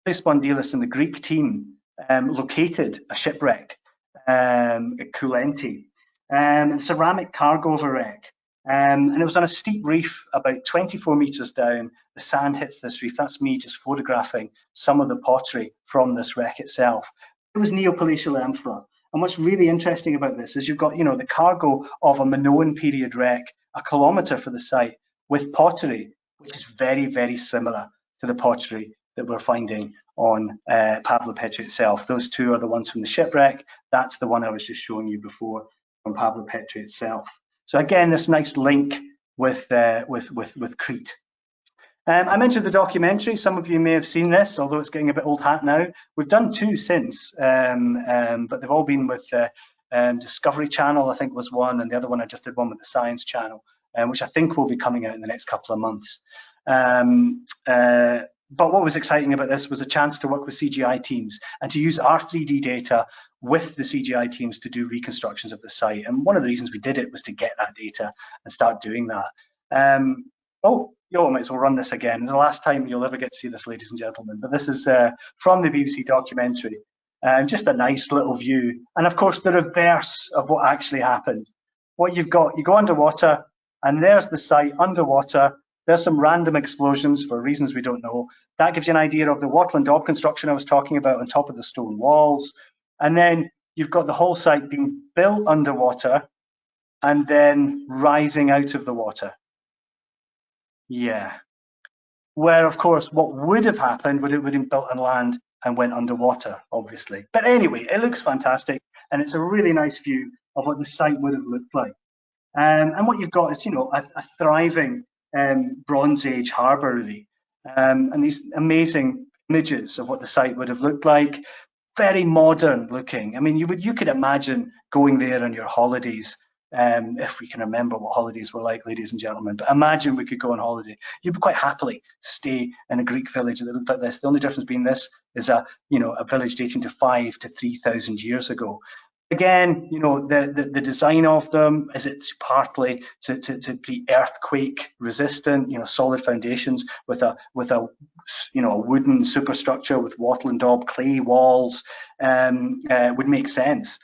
Spondylis and the Greek team located a shipwreck at Coulenti, a ceramic cargo of a wreck. And it was on a steep reef about 24 meters down. The sand hits this reef. That's me just photographing some of the pottery from this wreck itself. It was neopalatial amphora. And what's really interesting about this is you've got, you know, the cargo of a Minoan period wreck, a kilometre for the site, with pottery, which is very, very similar to the pottery that we're finding on Pavlopetri itself. Those two are the ones from the shipwreck. That's the one I was just showing you before from Pavlopetri itself. So again, this nice link with Crete. I mentioned the documentary. Some of you may have seen this, although it's getting a bit old hat now. We've done two since, but they've all been with Discovery Channel, I think was one, and the other one I just did one with the Science Channel, which I think will be coming out in the next couple of months. But what was exciting about this was a chance to work with CGI teams and to use our 3D data with the CGI teams to do reconstructions of the site. And one of the reasons we did it was to get that data and start doing that. Oh, I might as well run this again. The last time you'll ever get to see this, ladies and gentlemen. But this is from the BBC documentary. Just a nice little view. And of course, the reverse of what actually happened. What you've got, you go underwater, and there's the site underwater. There's some random explosions for reasons we don't know. That gives you an idea of the wattle and daub construction I was talking about on top of the stone walls. And then you've got the whole site being built underwater and then rising out of the water. Yeah. Where, of course, what would have happened would it would have been built on land and went underwater, obviously. But anyway, it looks fantastic, and it's a really nice view of what the site would have looked like. And what you've got is, you know, a thriving Bronze Age harbour, really, and these amazing images of what the site would have looked like. Very modern looking. I mean, you could imagine going there on your holidays, if we can remember what holidays were like, ladies and gentlemen. But imagine we could go on holiday. You'd be quite happily stay in a Greek village that looked like this. The only difference being this is a village dating to 5,000 to 3,000 years ago. Again, you know, the design of them is it's partly to be earthquake resistant, you know, solid foundations with a wooden superstructure with wattle and daub clay walls would make sense.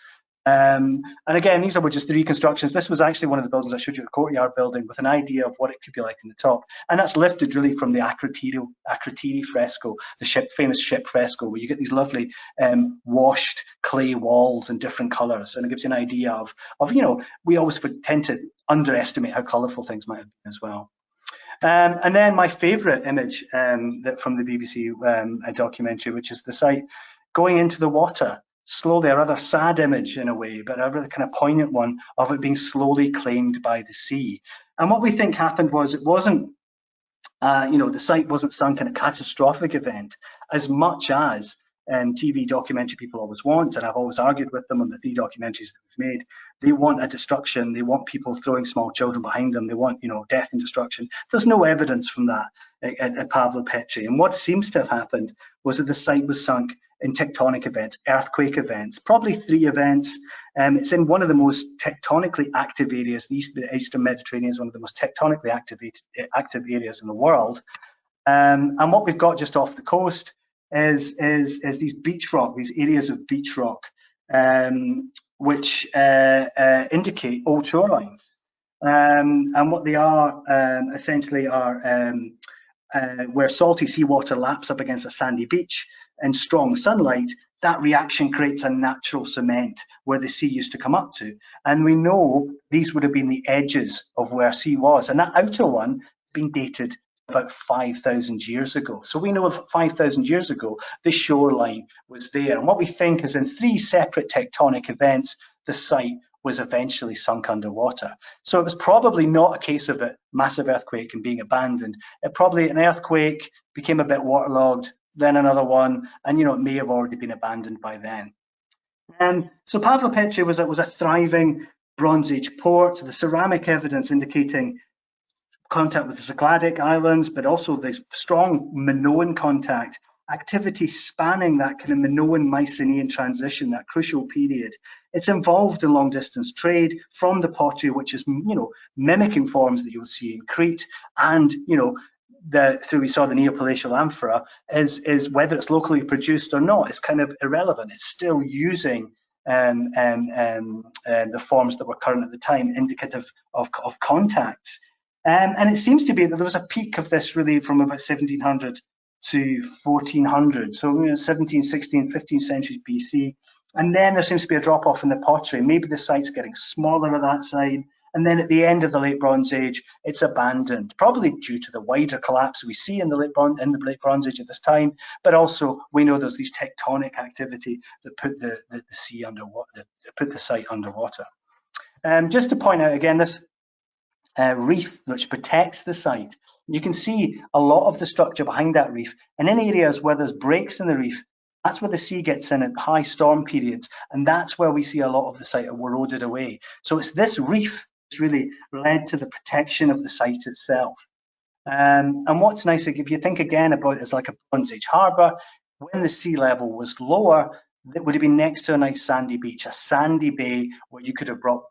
And again, these were just the reconstructions. This was actually one of the buildings I showed you, a courtyard building, with an idea of what it could be like in the top. And that's lifted really from the Acrotiri fresco, the famous ship fresco, where you get these lovely washed clay walls in different colours. And it gives you an idea of you know, we always tend to underestimate how colourful things might have been as well. And then my favourite image that from the BBC documentary, which is the site going into the water. Slowly, a rather sad image in a way, but a really kind of poignant one of it being slowly claimed by the sea. And what we think happened was it wasn't, the site wasn't some kind of catastrophic event as much as TV documentary people always want, and I've always argued with them on the 3 documentaries that we've made. They want a destruction. They want people throwing small children behind them. They want, you know, death and destruction. There's no evidence from that at Pavlopetri. And what seems to have happened was that the site was sunk in tectonic events, earthquake events, probably 3 events. It's in one of the most tectonically active areas. The Eastern Mediterranean is one of the most tectonically active areas in the world. And what we've got just off the coast is these beach rock, these areas of beach rock, which indicate old shorelines. And what they are essentially are where salty seawater laps up against a sandy beach in strong sunlight. That reaction creates a natural cement where the sea used to come up to. And we know these would have been the edges of where sea was. And that outer one has been dated about 5,000 years ago. So we know of 5,000 years ago, the shoreline was there. And what we think is in 3 separate tectonic events, the site was eventually sunk underwater. So it was probably not a case of a massive earthquake and being abandoned. It probably, an earthquake became a bit waterlogged, then another one, and it may have already been abandoned by then. So Pavlopetri was a thriving Bronze Age port. The ceramic evidence indicating contact with the Cycladic islands, but also the strong Minoan contact, activity spanning that kind of Minoan Mycenaean transition, that crucial period. It's involved in long distance trade from the pottery, which is mimicking forms that you'll see in Crete, and through we saw the Neopalatial amphora, is whether it's locally produced or not, it's kind of irrelevant. It's still using the forms that were current at the time, indicative of contacts. And it seems to be that there was a peak of this really from about 1700 to 1400, so 17th, 16th, 15th centuries BC. And then there seems to be a drop off in the pottery. Maybe the site's getting smaller at that side. And then at the end of the Late Bronze Age, it's abandoned, probably due to the wider collapse we see in the Late Bronze Age at this time. But also, we know there's these tectonic activity that put the sea underwater, that put the site underwater. Just to point out again, this reef which protects the site. You can see a lot of the structure behind that reef, and in areas where there's breaks in the reef, that's where the sea gets in at high storm periods, and that's where we see a lot of the site eroded away. So it's this reef that's really led to the protection of the site itself. And what's nice, if you think again about it as like a Bronze Age harbour, when the sea level was lower, it would have been next to a nice sandy beach, a sandy bay where you could have brought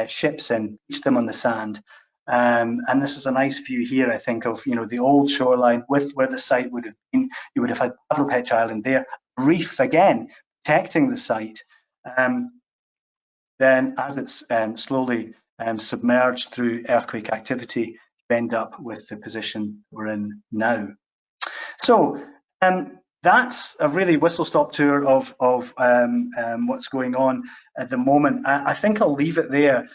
ships in, beached them on the sand. And this is a nice view here, I think, of the old shoreline with where the site would have been. You would have had Pavlopetri Island there, reef again protecting the site. Then as it's slowly submerged through earthquake activity, you end up with the position we're in now. So that's a really whistle-stop tour of what's going on at the moment. I think I'll leave it there.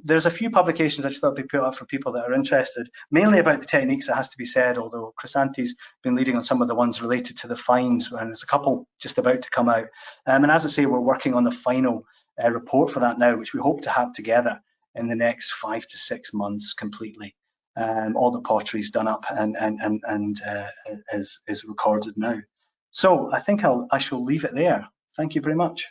There's a few publications I just thought would be put up for people that are interested, mainly about the techniques, it has to be said, although Chrysanthe's been leading on some of the ones related to the finds, and there's a couple just about to come out. And as I say, we're working on the final report for that now, which we hope to have together in the next 5 to 6 months completely. All the pottery's done up and is recorded now. So I think I shall leave it there. Thank you very much.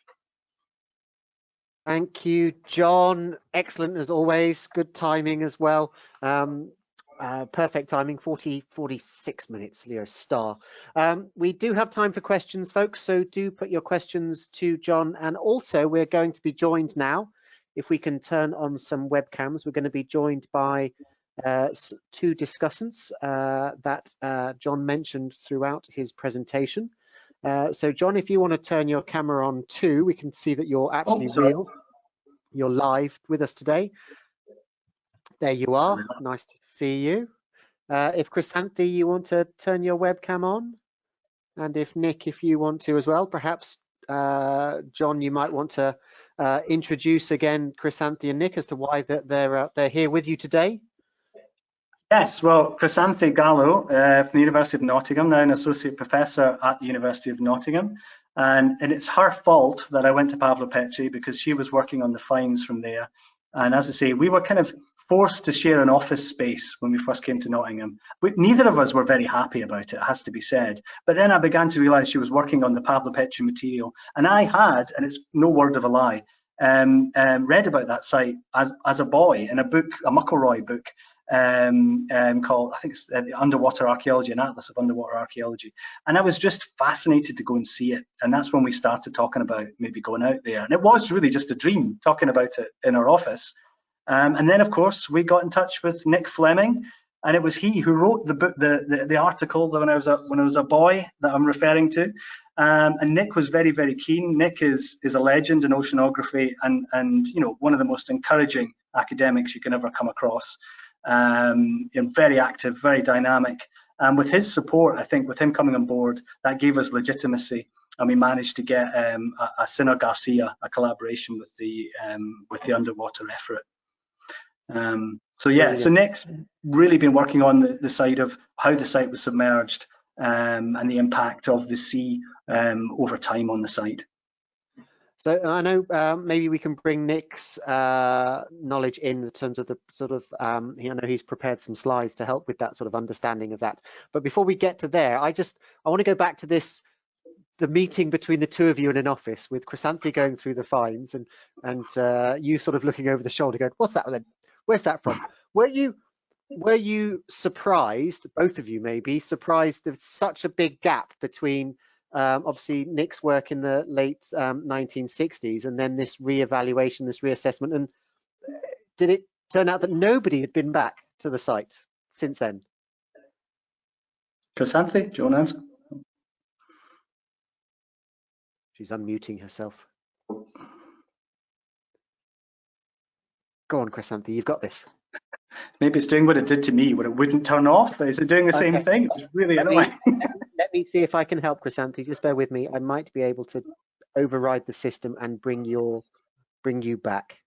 Thank you, John. Excellent as always. Good timing as well. Perfect timing, 46 minutes, Leo Star. We do have time for questions, folks, so do put your questions to John. And also, we're going to be joined now, if we can turn on some webcams, we're going to be joined by two discussants that John mentioned throughout his presentation. So John, if you want to turn your camera on too, we can see that you're actually real. You're live with us today. There you are. Nice to see you. If Chrysanthe, you want to turn your webcam on, and if Nick, if you want to as well, perhaps John, you might want to introduce again Chrysanthe and Nick as to why they're here with you today. Yes, well, Chrysanthe Gallo from the University of Nottingham, now an associate professor at the University of Nottingham. And it's her fault that I went to Pavlopetri because she was working on the finds from there. And as I say, we were kind of forced to share an office space when we first came to Nottingham. Neither of us were very happy about it, has to be said. But then I began to realise she was working on the Pavlopetri material. And I had, and it's no word of a lie, read about that site as a boy in a book, a McElroy book, called, I think it's the Underwater Archaeology, an Atlas of Underwater Archaeology. And I was just fascinated to go and see it. And that's when we started talking about maybe going out there. And it was really just a dream, talking about it in our office. And then, of course, we got in touch with Nick Fleming, and it was he who wrote the book, the article that when I was a boy that I'm referring to. And Nick was very, very keen. Nick is a legend in oceanography, and one of the most encouraging academics you can ever come across. Very active, very dynamic, and with his support, I think with him coming on board, that gave us legitimacy, and we managed to get a Sinner Garcia, a collaboration with the underwater effort. So yeah, so Nick's really been working on the side of how the site was submerged and the impact of the sea over time on the site. So I know maybe we can bring Nick's knowledge in terms of the sort of, I know he's prepared some slides to help with that sort of understanding of that. But before we get to there, I want to go back to the meeting between the two of you in an office with Chrysanthi going through the finds and you sort of looking over the shoulder going, what's that then? Where's that from? Were you surprised, both of you maybe, surprised there's such a big gap between obviously Nick's work in the late 1960s and then this re-evaluation, this reassessment, and did it turn out that nobody had been back to the site since then? Chrysanthi, do you want to answer? She's unmuting herself. Go on, Chrysanthi, you've got this. Maybe it's doing what it did to me, where it wouldn't turn off. Is it doing the same thing? It's really annoying. Let me see if I can help, Chrysanthi. Just bear with me. I might be able to override the system and bring you back.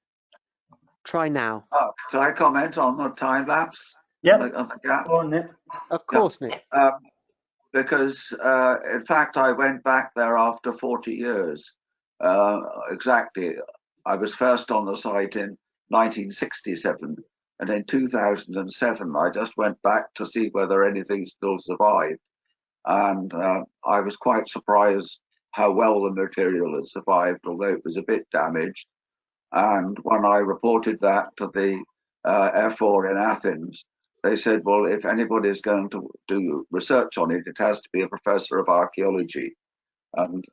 Try now. Oh, can I comment on the time lapse? Yeah. On the gap? Go on, Nick. Of course, Nick. Because in fact, I went back there after 40 years. Exactly. I was first on the site in 1967. And in 2007, I just went back to see whether anything still survived. And I was quite surprised how well the material had survived, although it was a bit damaged. And when I reported that to the F4 in Athens, they said, well, if anybody is going to do research on it, it has to be a professor of archaeology. And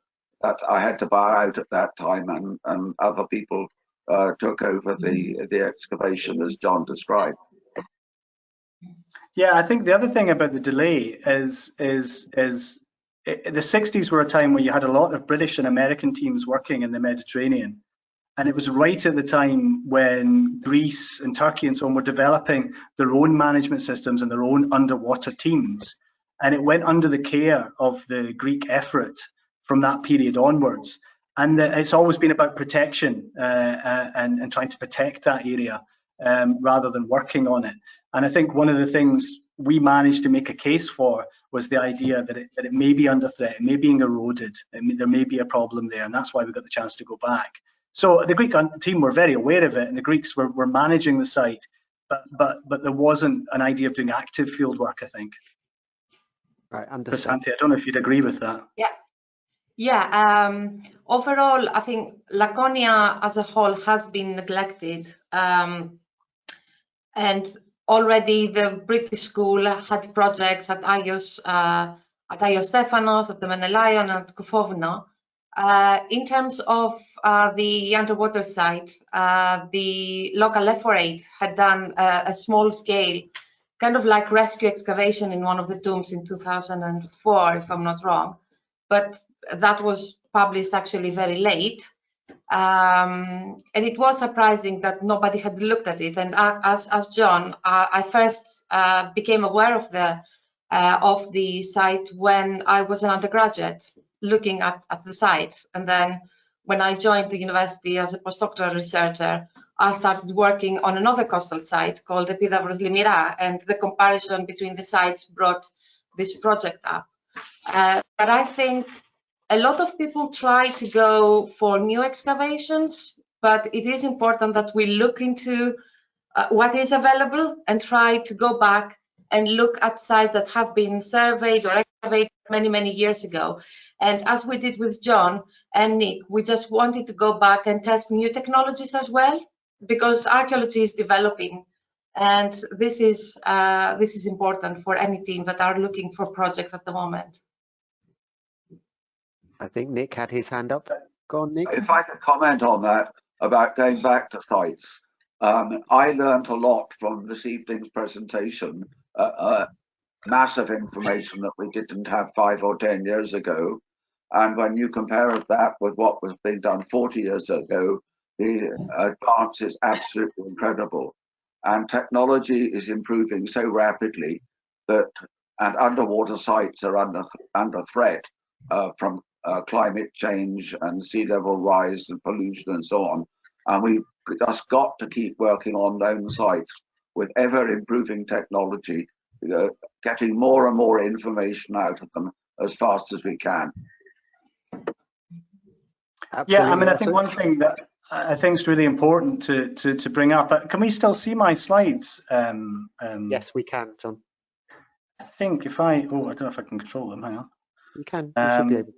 that I had to bow out at that time, and other people took over the excavation as John described. Yeah, I think the other thing about the delay is the 60s were a time where you had a lot of British and American teams working in the Mediterranean. And it was right at the time when Greece and Turkey and so on were developing their own management systems and their own underwater teams. And it went under the care of the Greek effort from that period onwards. And it's always been about protection and trying to protect that area rather than working on it. And I think one of the things we managed to make a case for was the idea that it may be under threat, it may be being eroded, there may be a problem there, and that's why we got the chance to go back. So the Greek team were very aware of it, and the Greeks were managing the site, but there wasn't an idea of doing active field work, I think. Right, understand. Chrysanthi, I don't know if you'd agree with that. Yeah. Yeah, overall, I think Laconia as a whole has been neglected. And already the British school had projects at Agios Stephanos, at the Menelayon, and at Koufouvno. In terms of the underwater site, the local F48 had done a small scale, kind of like rescue excavation in one of the tombs in 2004, if I'm not wrong. But that was published actually very late. And it was surprising that nobody had looked at it. And as John, I first became aware of the site when I was an undergraduate looking at the site. And then when I joined the university as a postdoctoral researcher, I started working on another coastal site called Epidavros Limira, and the comparison between the sites brought this project up. But I think a lot of people try to go for new excavations, but it is important that we look into what is available and try to go back and look at sites that have been surveyed or excavated many, many years ago. And as we did with John and Nick, we just wanted to go back and test new technologies as well, because archaeology is developing. And this is important for any team that are looking for projects at the moment. I think Nick had his hand up. Go on, Nick. If I could comment on that about going back to sites, I learned a lot from this evening's presentation, massive information that we didn't have 5 or 10 years ago. And when you compare that with what was being done 40 years ago, the advance is absolutely incredible. And technology is improving so rapidly that, and underwater sites are under threat from climate change and sea level rise and pollution and so on. And we've just got to keep working on known sites with ever improving technology, getting more and more information out of them as fast as we can. Absolutely. Yeah, I mean, I think one thing that I think is really important to bring up. Can we still see my slides? Yes, we can, John. I think if I don't know if I can control them. Hang on. You can. You should be able.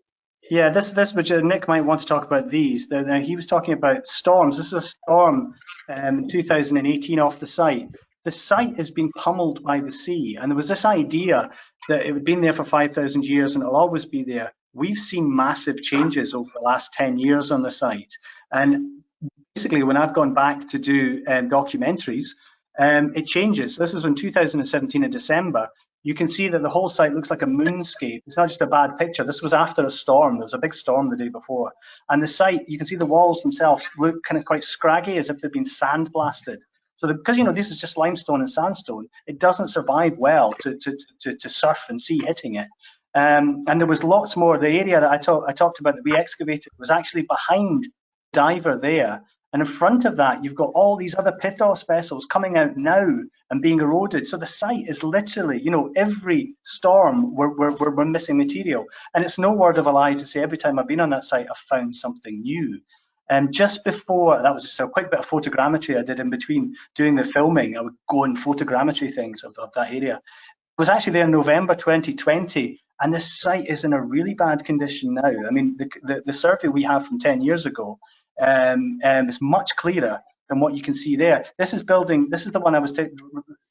Yeah, this which Nick might want to talk about these. Now, he was talking about storms. This is a storm in 2018 off the site. The site has been pummeled by the sea, and there was this idea that it had been there for 5,000 years and it'll always be there. We've seen massive changes over the last 10 years on the site, and basically when I've gone back to do documentaries, it changes. This is in 2017 in December. You can see that the whole site looks like a moonscape. It's not just a bad picture. This was after a storm. There was a big storm the day before. And the site, you can see the walls themselves look kind of quite scraggy, as if they've been sandblasted. So because, you know, this is just limestone and sandstone, it doesn't survive well to surf and sea hitting it. And there was lots more. The area that I talked about that we excavated was actually behind the diver there. And in front of that, you've got all these other Pithos vessels coming out now and being eroded. So the site is literally, you know, every storm we're missing material. And it's no word of a lie to say every time I've been on that site, I've found something new. And just before, that was just a quick bit of photogrammetry I did in between doing the filming. I would go and photogrammetry things of that area. I was actually there in November 2020, and the site is in a really bad condition now. I mean, the survey we have from 10 years ago is much clearer than what you can see there. This is the one I was that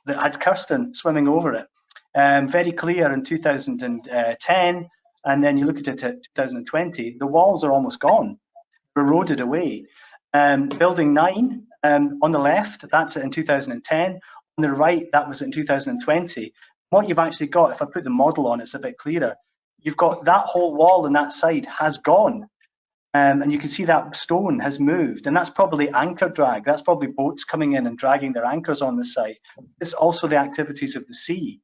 had Kirsten swimming over it. Very clear in 2010, and then you look at it at 2020, the walls are almost gone, eroded away. Building 9 on the left, that's it in 2010. On the right, that was in 2020. What you've actually got, if I put the model on, it's a bit clearer. You've got that whole wall on that side has gone. And you can see that stone has moved, and that's probably anchor drag. That's probably boats coming in and dragging their anchors on the site. It's also the activities of the sea.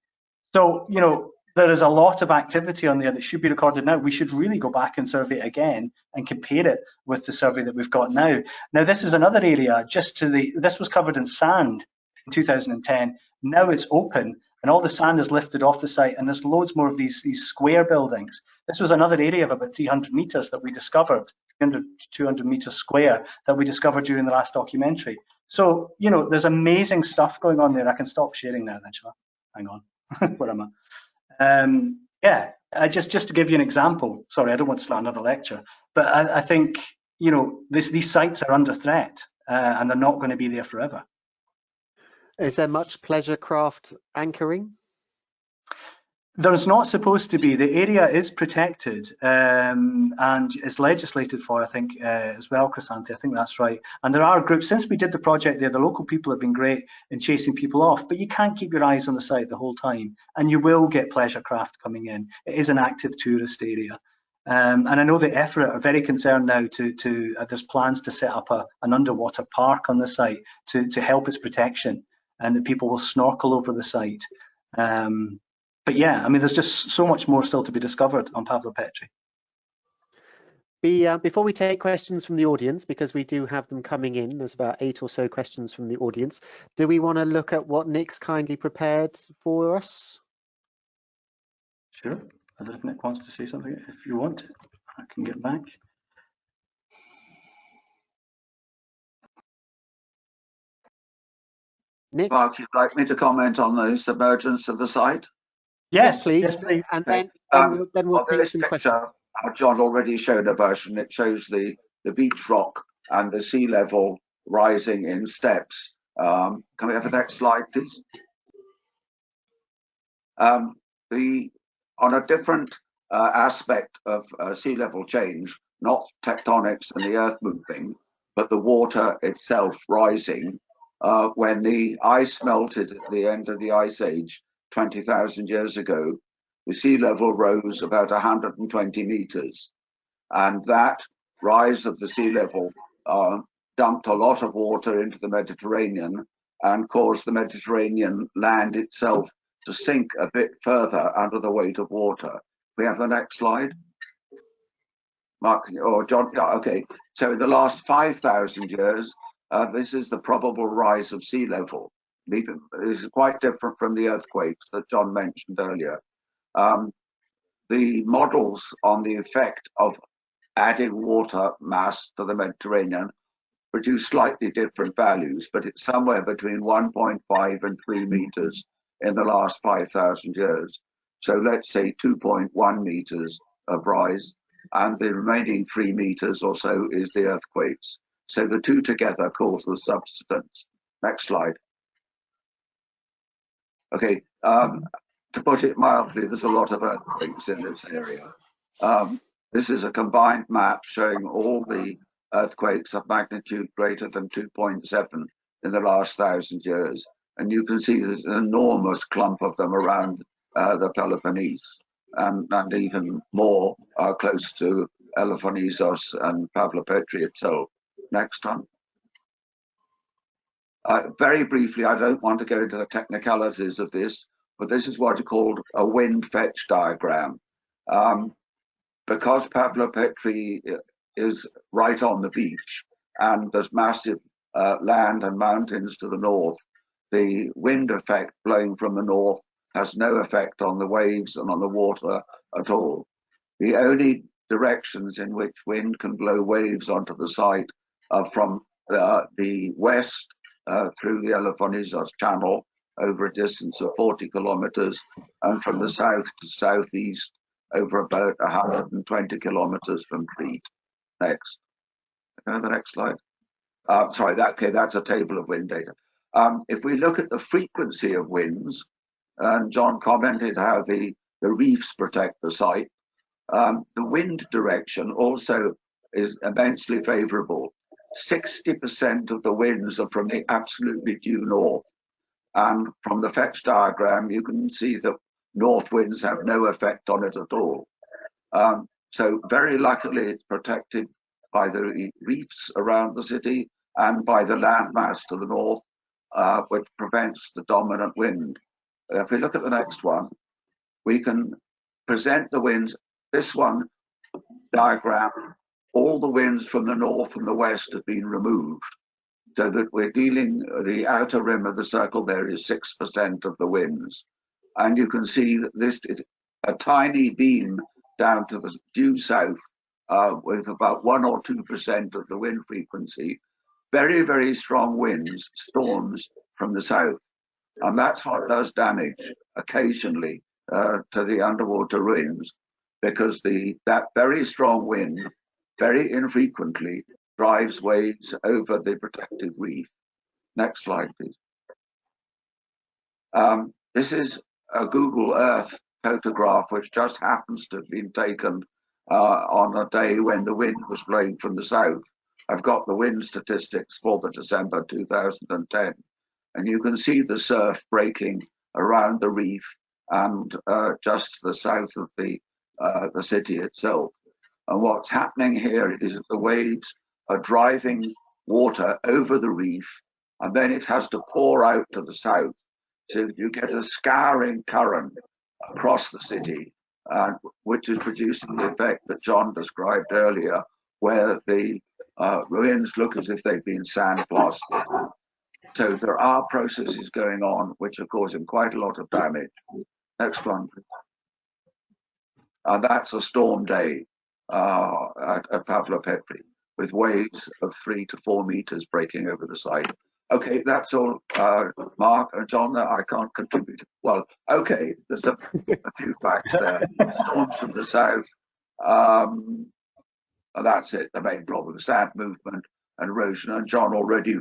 So, you know, there is a lot of activity on there that should be recorded now. We should really go back and survey it again and compare it with the survey that we've got now. Now, this is another area just to this was covered in sand in 2010. Now it's open, and all the sand is lifted off the site, and there's loads more of these square buildings. This was another area of about 300 meters that we discovered, 200 meters square, that we discovered during the last documentary. So, you know, there's amazing stuff going on there. I can stop sharing now, then, shall I? Hang on, where am I? Yeah, just to give you an example. Sorry, I don't want to start another lecture, but I think, you know, these sites are under threat, and they're not going to be there forever. Is there much pleasure craft anchoring? There's not supposed to be. The area is protected and is legislated for, I think, as well, Chrysanthi. I think that's right. And there are groups, since we did the project there, the local people have been great in chasing people off, but you can't keep your eyes on the site the whole time, and you will get pleasure craft coming in. It is an active tourist area. And I know the Everett are very concerned now there's plans to set up an underwater park on the site to help its protection, and that people will snorkel over the site. But yeah, I mean, there's just so much more still to be discovered on Pavlopetri. Before we take questions from the audience, because we do have them coming in, there's about 8 or so questions from the audience. Do we want to look at what Nick's kindly prepared for us? Sure. I don't know if Nick wants to say something. If you want, I can get back. Nick? Mark, you'd like me to comment on the submergence of the site? Yes, please. Yes, please. And then we'll take some questions. John already showed a version. It shows the beach rock and the sea level rising in steps. Can we have the next slide, please? On a different aspect of sea level change, not tectonics and the earth moving, but the water itself rising. When the ice melted at the end of the Ice Age 20,000 years ago, the sea level rose about 120 meters. And that rise of the sea level dumped a lot of water into the Mediterranean and caused the Mediterranean land itself to sink a bit further under the weight of water. We have the next slide. Mark or John, yeah, okay. So in the last 5,000 years, this is the probable rise of sea level. This is quite different from the earthquakes that John mentioned earlier. The models on the effect of adding water mass to the Mediterranean, produce slightly different values, but it's somewhere between 1.5 and 3 meters in the last 5,000 years. So let's say 2.1 meters of rise, and the remaining 3 meters or so is the earthquakes. So the two together cause the subsidence. Next slide. Okay, to put it mildly, there's a lot of earthquakes in this area. This is a combined map showing all the earthquakes of magnitude greater than 2.7 in the last 1,000 years. And you can see there's an enormous clump of them around the Peloponnese, and even more close to Elefonisos and Pavlopetri itself. Next one. Very briefly, I don't want to go into the technicalities of this, but this is what is called a wind fetch diagram. Because Pavlopetri is right on the beach and there's massive land and mountains to the north, the wind effect blowing from the north has no effect on the waves and on the water at all. The only directions in which wind can blow waves onto the site are from the west through the Elefonisos Channel over a distance of 40 kilometers, and from the south to southeast over about 120 kilometers from Crete. Next. The next slide. Sorry, that's a table of wind data. If we look at the frequency of winds, and John commented how the reefs protect the site, the wind direction also is immensely favorable. 60% of the winds are from the absolutely due north. And from the fetch diagram, you can see that north winds have no effect on it at all. So very luckily, it's protected by the reefs around the city and by the landmass to the north, which prevents the dominant wind. If we look at the next one, we can present the winds. This one diagram, all the winds from the north and the west have been removed, so that we're dealing, the outer rim of the circle there is 6% of the winds. And you can see that this is a tiny beam down to the due south with about 1 or 2% of the wind frequency. Very, very strong winds, storms from the south. And that's what does damage occasionally to the underwater ruins, because that very strong wind, very infrequently, drives waves over the protected reef. Next slide, please. This is a Google Earth photograph which just happens to have been taken on a day when the wind was blowing from the south. I've got the wind statistics for the December 2010, and you can see the surf breaking around the reef and just to the south of the city itself. And what's happening here is that the waves are driving water over the reef, and then it has to pour out to the south. So you get a scouring current across the city, which is producing the effect that John described earlier, where the ruins look as if they've been sandblasted. So there are processes going on which are causing quite a lot of damage. Next one, please. And that's a storm day at Pavlopetri, with waves of 3 to 4 meters breaking over the site. Okay, that's all, Mark and John, that I can't contribute. Well, okay, there's a few facts there. Storms from the south, and that's it, the main problem, sand movement and erosion. And John already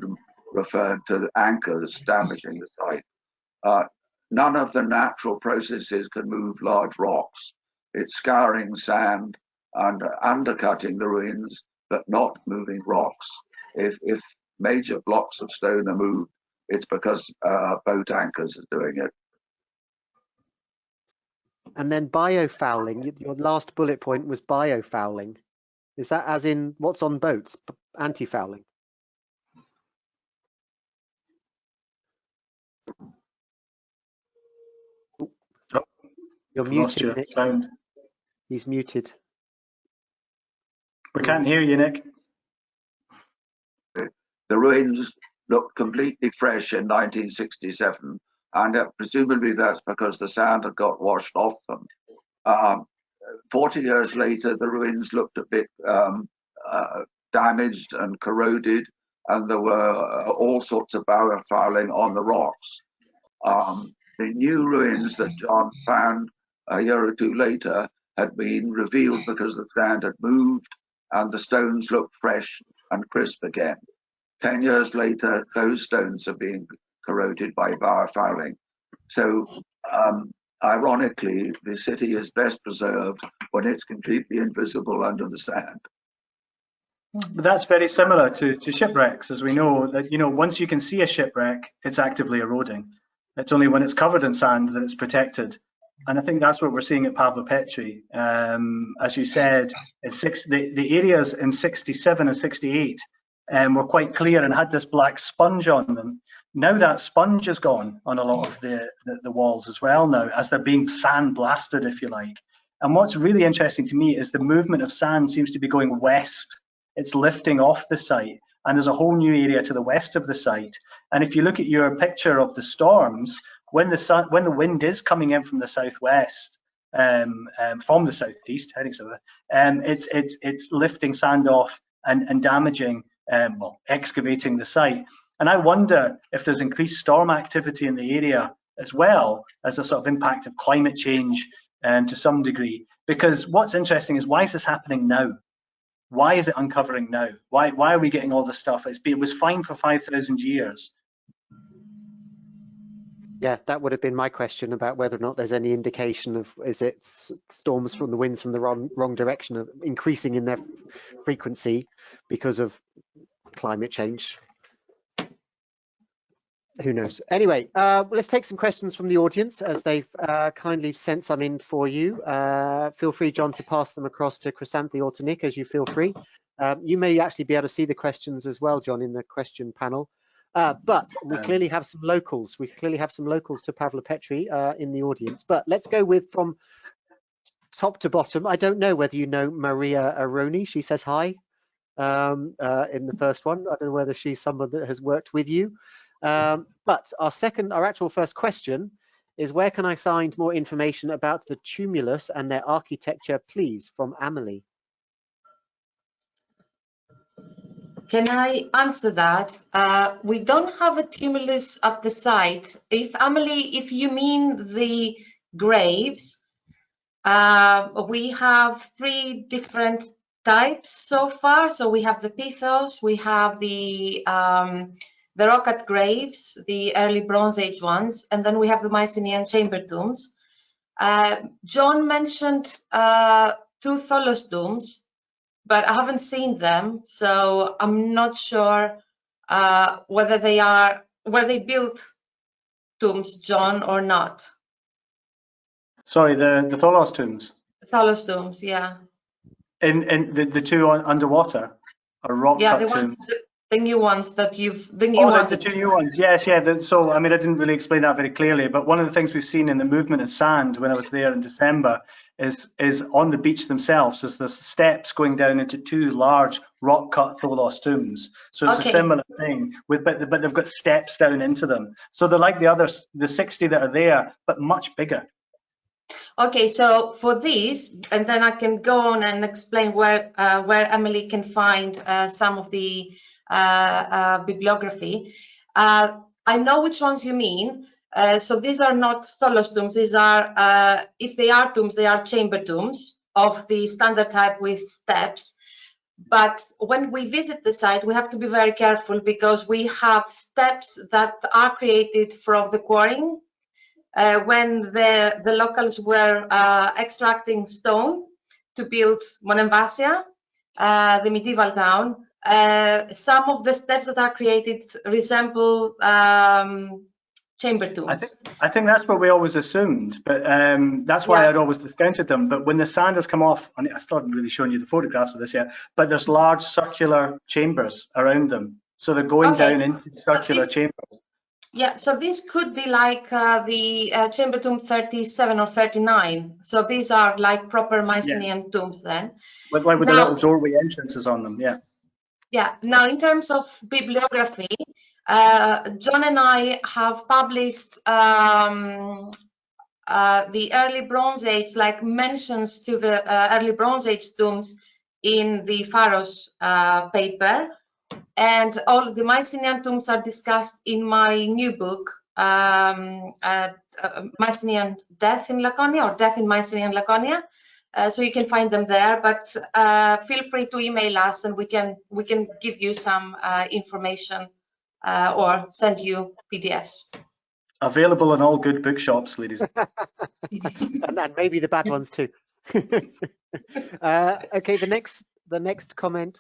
referred to the anchors damaging the site. None of the natural processes can move large rocks. It's scouring sand and undercutting the ruins, but not moving rocks. If major blocks of stone are moved, it's because boat anchors are doing it. And then biofouling, your last bullet point was biofouling. Is that as in what's on boats, anti-fouling? Oh, you're lost muted, your sound. He's muted. We can't hear you, Nick. The ruins looked completely fresh in 1967, and presumably that's because the sand had got washed off them. 40 years later, the ruins looked a bit damaged and corroded, and there were all sorts of biofouling on the rocks. The new ruins that John found a year or two later had been revealed because the sand had moved and the stones looked fresh and crisp again. 10 years later, those stones are being corroded by biofouling. So, ironically, the city is best preserved when it's completely invisible under the sand. But that's very similar to shipwrecks, as we know that, you know, once you can see a shipwreck, it's actively eroding. It's only when it's covered in sand that it's protected. And I think that's what we're seeing at Pavlopetri. As you said, the areas in 67 and 68 were quite clear and had this black sponge on them. Now that sponge is gone on a lot of the walls as well now, as they're being sand blasted, if you like. And what's really interesting to me is the movement of sand seems to be going west. It's lifting off the site, and there's a whole new area to the west of the site. And if you look at your picture of the storms, when the wind is coming in from the southwest, from the southeast, heading south, it's lifting sand off and damaging, well, excavating the site. And I wonder if there's increased storm activity in the area as well as a sort of impact of climate change to some degree. Because what's interesting is, why is this happening now? Why is it uncovering now? Why are we getting all this stuff? It was fine for 5,000 years. Yeah, that would have been my question about whether or not there's any indication of, is it storms from the winds from the wrong direction of increasing in their frequency because of climate change? Who knows? Anyway, let's take some questions from the audience as they've kindly sent some in for you. Feel free, John, to pass them across to Chrysanthi or to Nick as you feel free. You may actually be able to see the questions as well, John, in the question panel. But we clearly have some locals. We clearly have some locals to Pavlopetri in the audience. But let's go with from top to bottom. I don't know whether you know Maria Aroni. She says hi in the first one. I don't know whether she's someone that has worked with you. But our actual first question is, where can I find more information about the tumulus and their architecture, please? From Amelie. Can I answer that? We don't have a tumulus at the site. Amelie, if you mean the graves, we have 3 different types so far. So we have the pithos, we have the rock-cut graves, the early Bronze Age ones, and then we have the Mycenaean chamber tombs. John mentioned 2 tholos tombs, but I haven't seen them, so I'm not sure whether they built tombs, John, or not. Sorry, the tholos tombs. Tholos tombs, yeah. In the 2 underwater, or rock-cut tombs. The new ones that the 2 new ones, yes, yeah. So, I mean, I didn't really explain that very clearly, but one of the things we've seen in the movement of sand when I was there in December is on the beach themselves, there's the steps going down into 2 large rock-cut tholos tombs. So it's a similar thing, but they've got steps down into them. So they're like the 60 that are there, but much bigger. Okay, so for these, and then I can go on and explain where Emily can find some of the bibliography. I know which ones you mean. So these are not tholos tombs. These are, if they are tombs, they are chamber tombs of the standard type with steps. But when we visit the site, we have to be very careful because we have steps that are created from the quarrying when the locals were extracting stone to build Monemvasia, the medieval town. Some of the steps that are created resemble chamber tombs. I think that's what we always assumed, but that's why I'd always discounted them. But when the sand has come off, and I still haven't really shown you the photographs of this yet, but there's large circular chambers around them. So they're going down into circular chambers. Yeah, so this could be like the chamber tomb 37 or 39. So these are like proper Mycenaean tombs then. With the little doorway entrances on them, yeah. Yeah, now in terms of bibliography, John and I have published the early Bronze Age, like mentions to the early Bronze Age tombs in the Pharos paper, and all of the Mycenaean tombs are discussed in my new book, Mycenaean Death in Laconia, or Death in Mycenaean Laconia. So you can find them there, but feel free to email us and we can give you some information or send you PDFs. Available in all good bookshops, ladies. And maybe the bad ones too. Okay, the next comment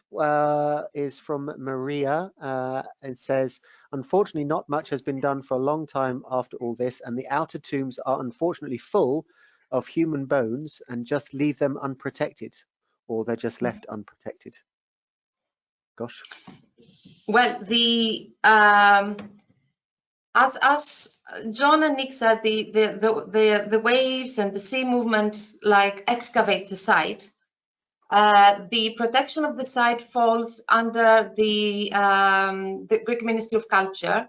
is from Maria, and says, unfortunately, not much has been done for a long time after all this, and the outer tombs are unfortunately full of human bones and just leave them unprotected, or they're just left unprotected. Gosh. Well, as John and Nick said, the waves and the sea movement like excavates the site. The protection of the site falls under the Greek Ministry of Culture.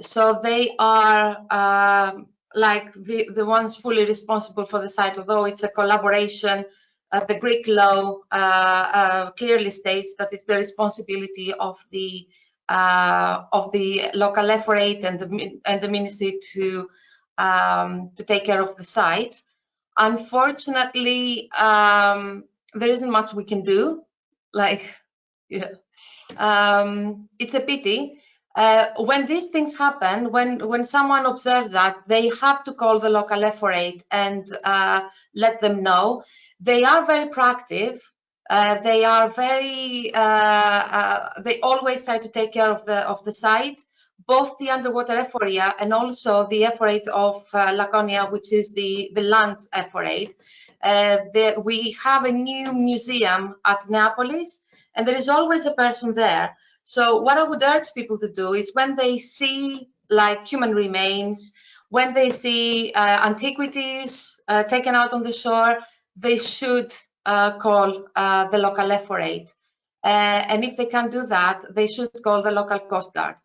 So they are like the ones fully responsible for the site, although it's a collaboration. The Greek law clearly states that it's the responsibility of the local ephorate and the ministry to take care of the site. Unfortunately, there isn't much we can do. Like, yeah, it's a pity. When these things happen, when someone observes that, they have to call the local ephorate and let them know. They are very proactive. They are very. They always try to take care of the site, both the underwater ephoria and also the ephorate of Laconia, which is the land ephorate. We have a new museum at Neapolis, and there is always a person there. So what I would urge people to do is when they see like human remains, when they see antiquities taken out on the shore, they should call the local ephorate. And if they can't do that, they should call the local Coast Guard.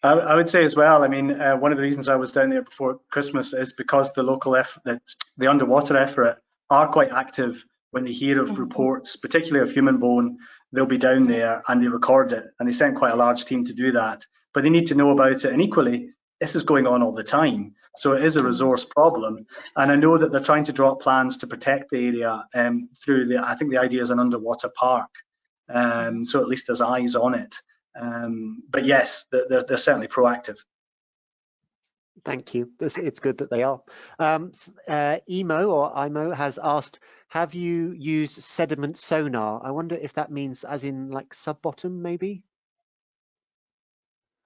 I would say as well, I mean, one of the reasons I was down there before Christmas is because the local the underwater effort are quite active when they hear of reports, particularly of human bone. They'll be down there and they record it, and they send quite a large team to do that. But they need to know about it, and equally, this is going on all the time. So it is a resource problem, and I know that they're trying to draw up plans to protect the area through I think the idea is an underwater park, so at least there's eyes on it. But yes, they're certainly proactive. Thank you. It's good that they are. Imo has asked, have you used sediment sonar? I wonder if that means as in like sub-bottom, maybe?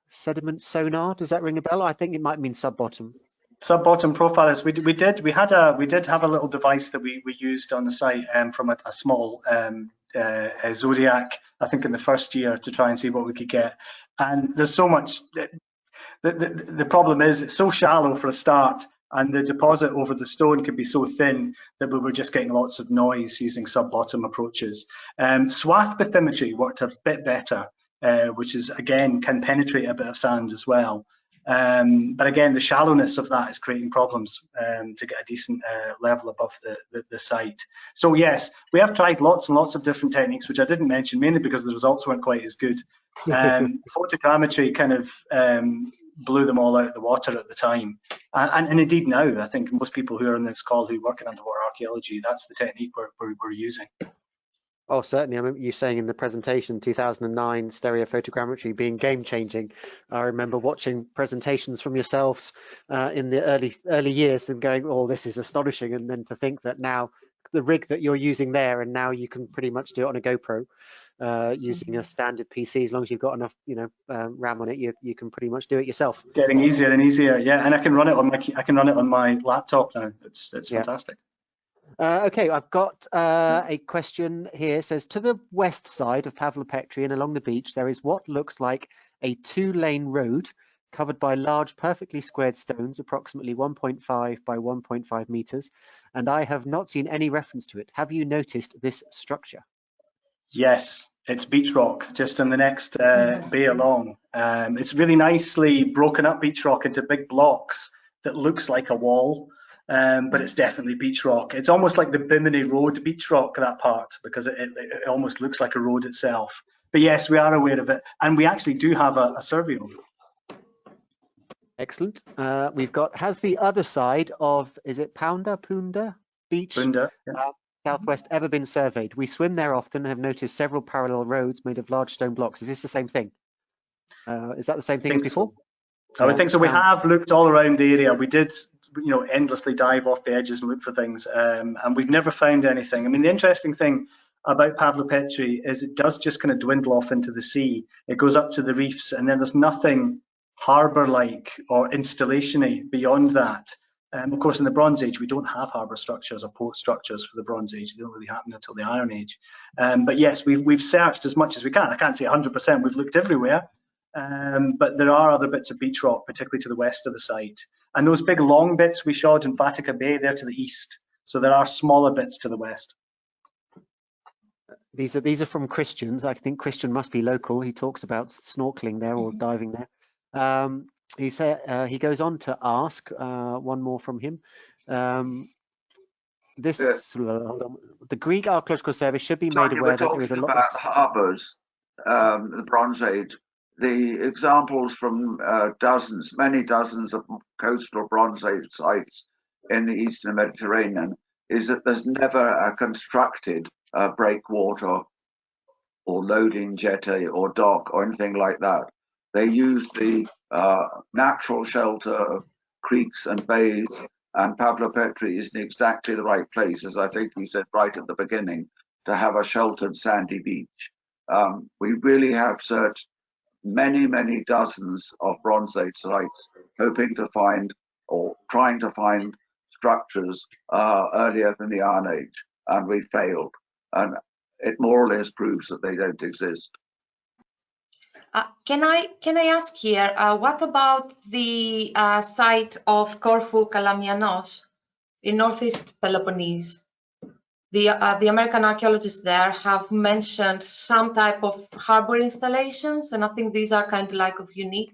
Sediment sonar, does that ring a bell? I think it might mean sub-bottom. Sub-bottom profilers. We did have a little device that we used on the site from a small a Zodiac, I think in the first year, to try and see what we could get. And there's so much. The problem is it's so shallow for a start, and the deposit over the stone can be so thin that we were just getting lots of noise using sub-bottom approaches. Swath bathymetry worked a bit better, which is again can penetrate a bit of sand as well. But again, the shallowness of that is creating problems to get a decent level above the site. So yes, we have tried lots and lots of different techniques, which I didn't mention, mainly because the results weren't quite as good. Photogrammetry kind of blew them all out of the water at the time. And indeed now, I think most people who are on this call who work in underwater archaeology, that's the technique we're using. Oh, certainly. I remember you saying in the presentation, 2009 stereo photogrammetry being game-changing. I remember watching presentations from yourselves in the early years and going, oh, this is astonishing. And then to think that now the rig that you're using there, and now you can pretty much do it on a GoPro using a standard PC. As long as you've got enough, RAM on it, you can pretty much do it yourself. Getting easier and easier, yeah. And I can run it on my laptop now. It's fantastic. Okay, I've got a question here. It says, to the west side of Pavlopetri and along the beach, there is what looks like a 2-lane road covered by large, perfectly squared stones, approximately 1.5 by 1.5 meters, and I have not seen any reference to it. Have you noticed this structure? Yes, it's beach rock, just in the next bay along. It's really nicely broken up beach rock into big blocks. that looks like a wall, but it's definitely beach rock. It's almost like the Bimini Road beach rock, that part, because it almost looks like a road itself. But yes, we are aware of it, and we actually do have a survey of it. Excellent. We've got, has the other side of, is it Punda Beach, Punda, yeah. Southwest, ever been surveyed? We swim there often and have noticed several parallel roads made of large stone blocks. Is this the same thing? Is that the same thing as before? I would think so. We have looked all around the area. We did, endlessly dive off the edges and look for things, and we've never found anything. I mean, the interesting thing about Pavlopetri is it does just kind of dwindle off into the sea. It goes up to the reefs, and then there's nothing harbour-like or installation-y beyond that. Of course, in the Bronze Age, we don't have harbour structures or port structures for the Bronze Age. They don't really happen until the Iron Age. But yes, we've searched as much as we can. I can't say 100%. We've looked everywhere. But there are other bits of beach rock, particularly to the west of the site. And those big long bits we showed in Vatica Bay, they're to the east. So there are smaller bits to the west. These are from Christian. I think Christian must be local. He talks about snorkeling there or diving there. He goes on to ask one more from him. The Greek Archaeological Service should be made aware that there is a lot of harbours, the Bronze Age. The examples from many dozens of coastal Bronze Age sites in the Eastern Mediterranean is that there's never a constructed breakwater or loading jetty or dock or anything like that. They use the natural shelter of creeks and bays, and Pavlopetri is in exactly the right place, as I think we said right at the beginning, to have a sheltered sandy beach. We really have searched many dozens of Bronze Age sites, hoping to find or trying to find structures earlier than the Iron Age, and we failed. And it more or less proves that they don't exist. Can I ask here, what about the site of Corfu Kalamianos in northeast Peloponnese? The American archaeologists there have mentioned some type of harbor installations, and I think these are kind of like unique.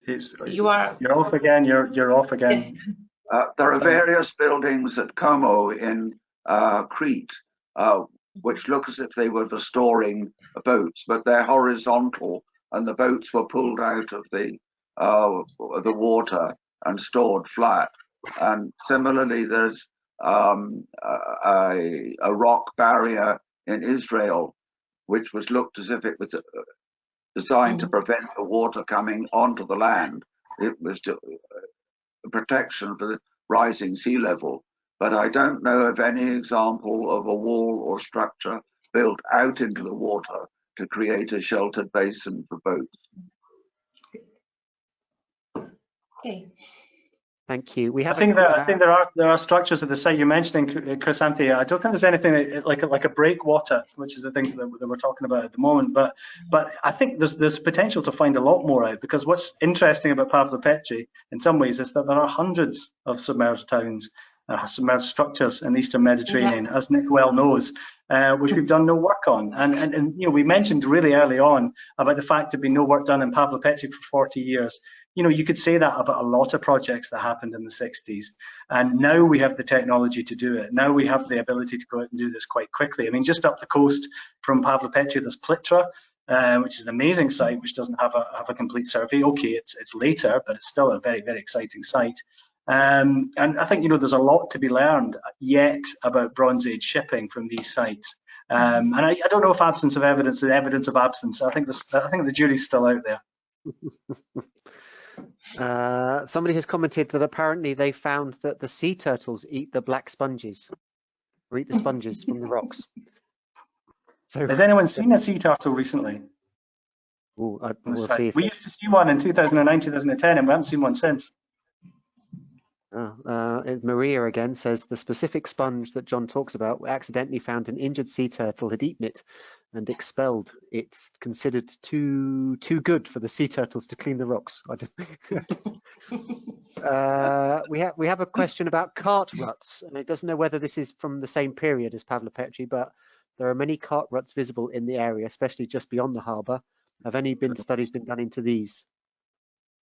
You're off again. You're off again. There are various buildings at Como in Crete, which look as if they were for storing boats, but they're horizontal, and the boats were pulled out of the water and stored flat. And similarly, there's a rock barrier in Israel, which was looked as if it was designed to prevent the water coming onto the land. It was protection for the rising sea level. But I don't know of any example of a wall or structure built out into the water to create a sheltered basin for boats. Okay. Thank you. I think there are structures at the site you're mentioning, Chrysanthia. I don't think there's anything like a breakwater, which is the things that we're talking about at the moment. But I think there's potential to find a lot more out, because what's interesting about Pavlopetri in some ways is that there are hundreds of submerged towns, submerged structures in the Eastern Mediterranean, as Nick well knows, which we've done no work on. And we mentioned really early on about the fact there'd been no work done in Pavlopetri for 40 years. You could say that about a lot of projects that happened in the 60s. And now we have the technology to do it. Now we have the ability to go out and do this quite quickly. I mean, just up the coast from Pavlopetri, there's Plitra, which is an amazing site, which doesn't have a complete survey. Okay, it's later, but it's still a very, very exciting site. And I think, there's a lot to be learned yet about Bronze Age shipping from these sites. And I don't know if absence of evidence is evidence of absence. I think the jury's still out there. Somebody has commented that apparently they found that the sea turtles eat the black sponges, or eat the sponges from the rocks. So, has anyone seen a sea turtle recently? We'll see. We used to see one in 2009, 2010, and we haven't seen one since. Maria again says the specific sponge that John talks about accidentally found an injured sea turtle had eaten it and expelled. It's considered too good for the sea turtles to clean the rocks. I don't we have a question about cart ruts, and it doesn't know whether this is from the same period as Pavlopetri, but there are many cart ruts visible in the area, especially just beyond the harbour. Have any studies been done into these?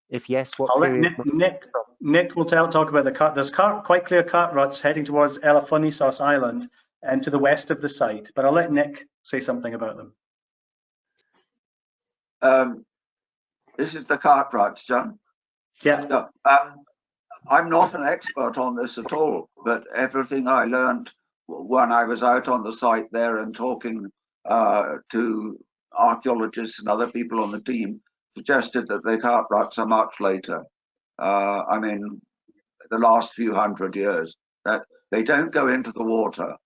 If yes, what I'll let period? Nick will talk about the cut. There's quite clear cut ruts heading towards Elafonisos Island and to the west of the site, but I'll let Nick say something about them. This is the cart ruts, John. Yeah. No, I'm not an expert on this at all, but everything I learned when I was out on the site there and talking to archaeologists and other people on the team suggested that the cart ruts are much later. I mean, the last few hundred years, that they don't go into the water.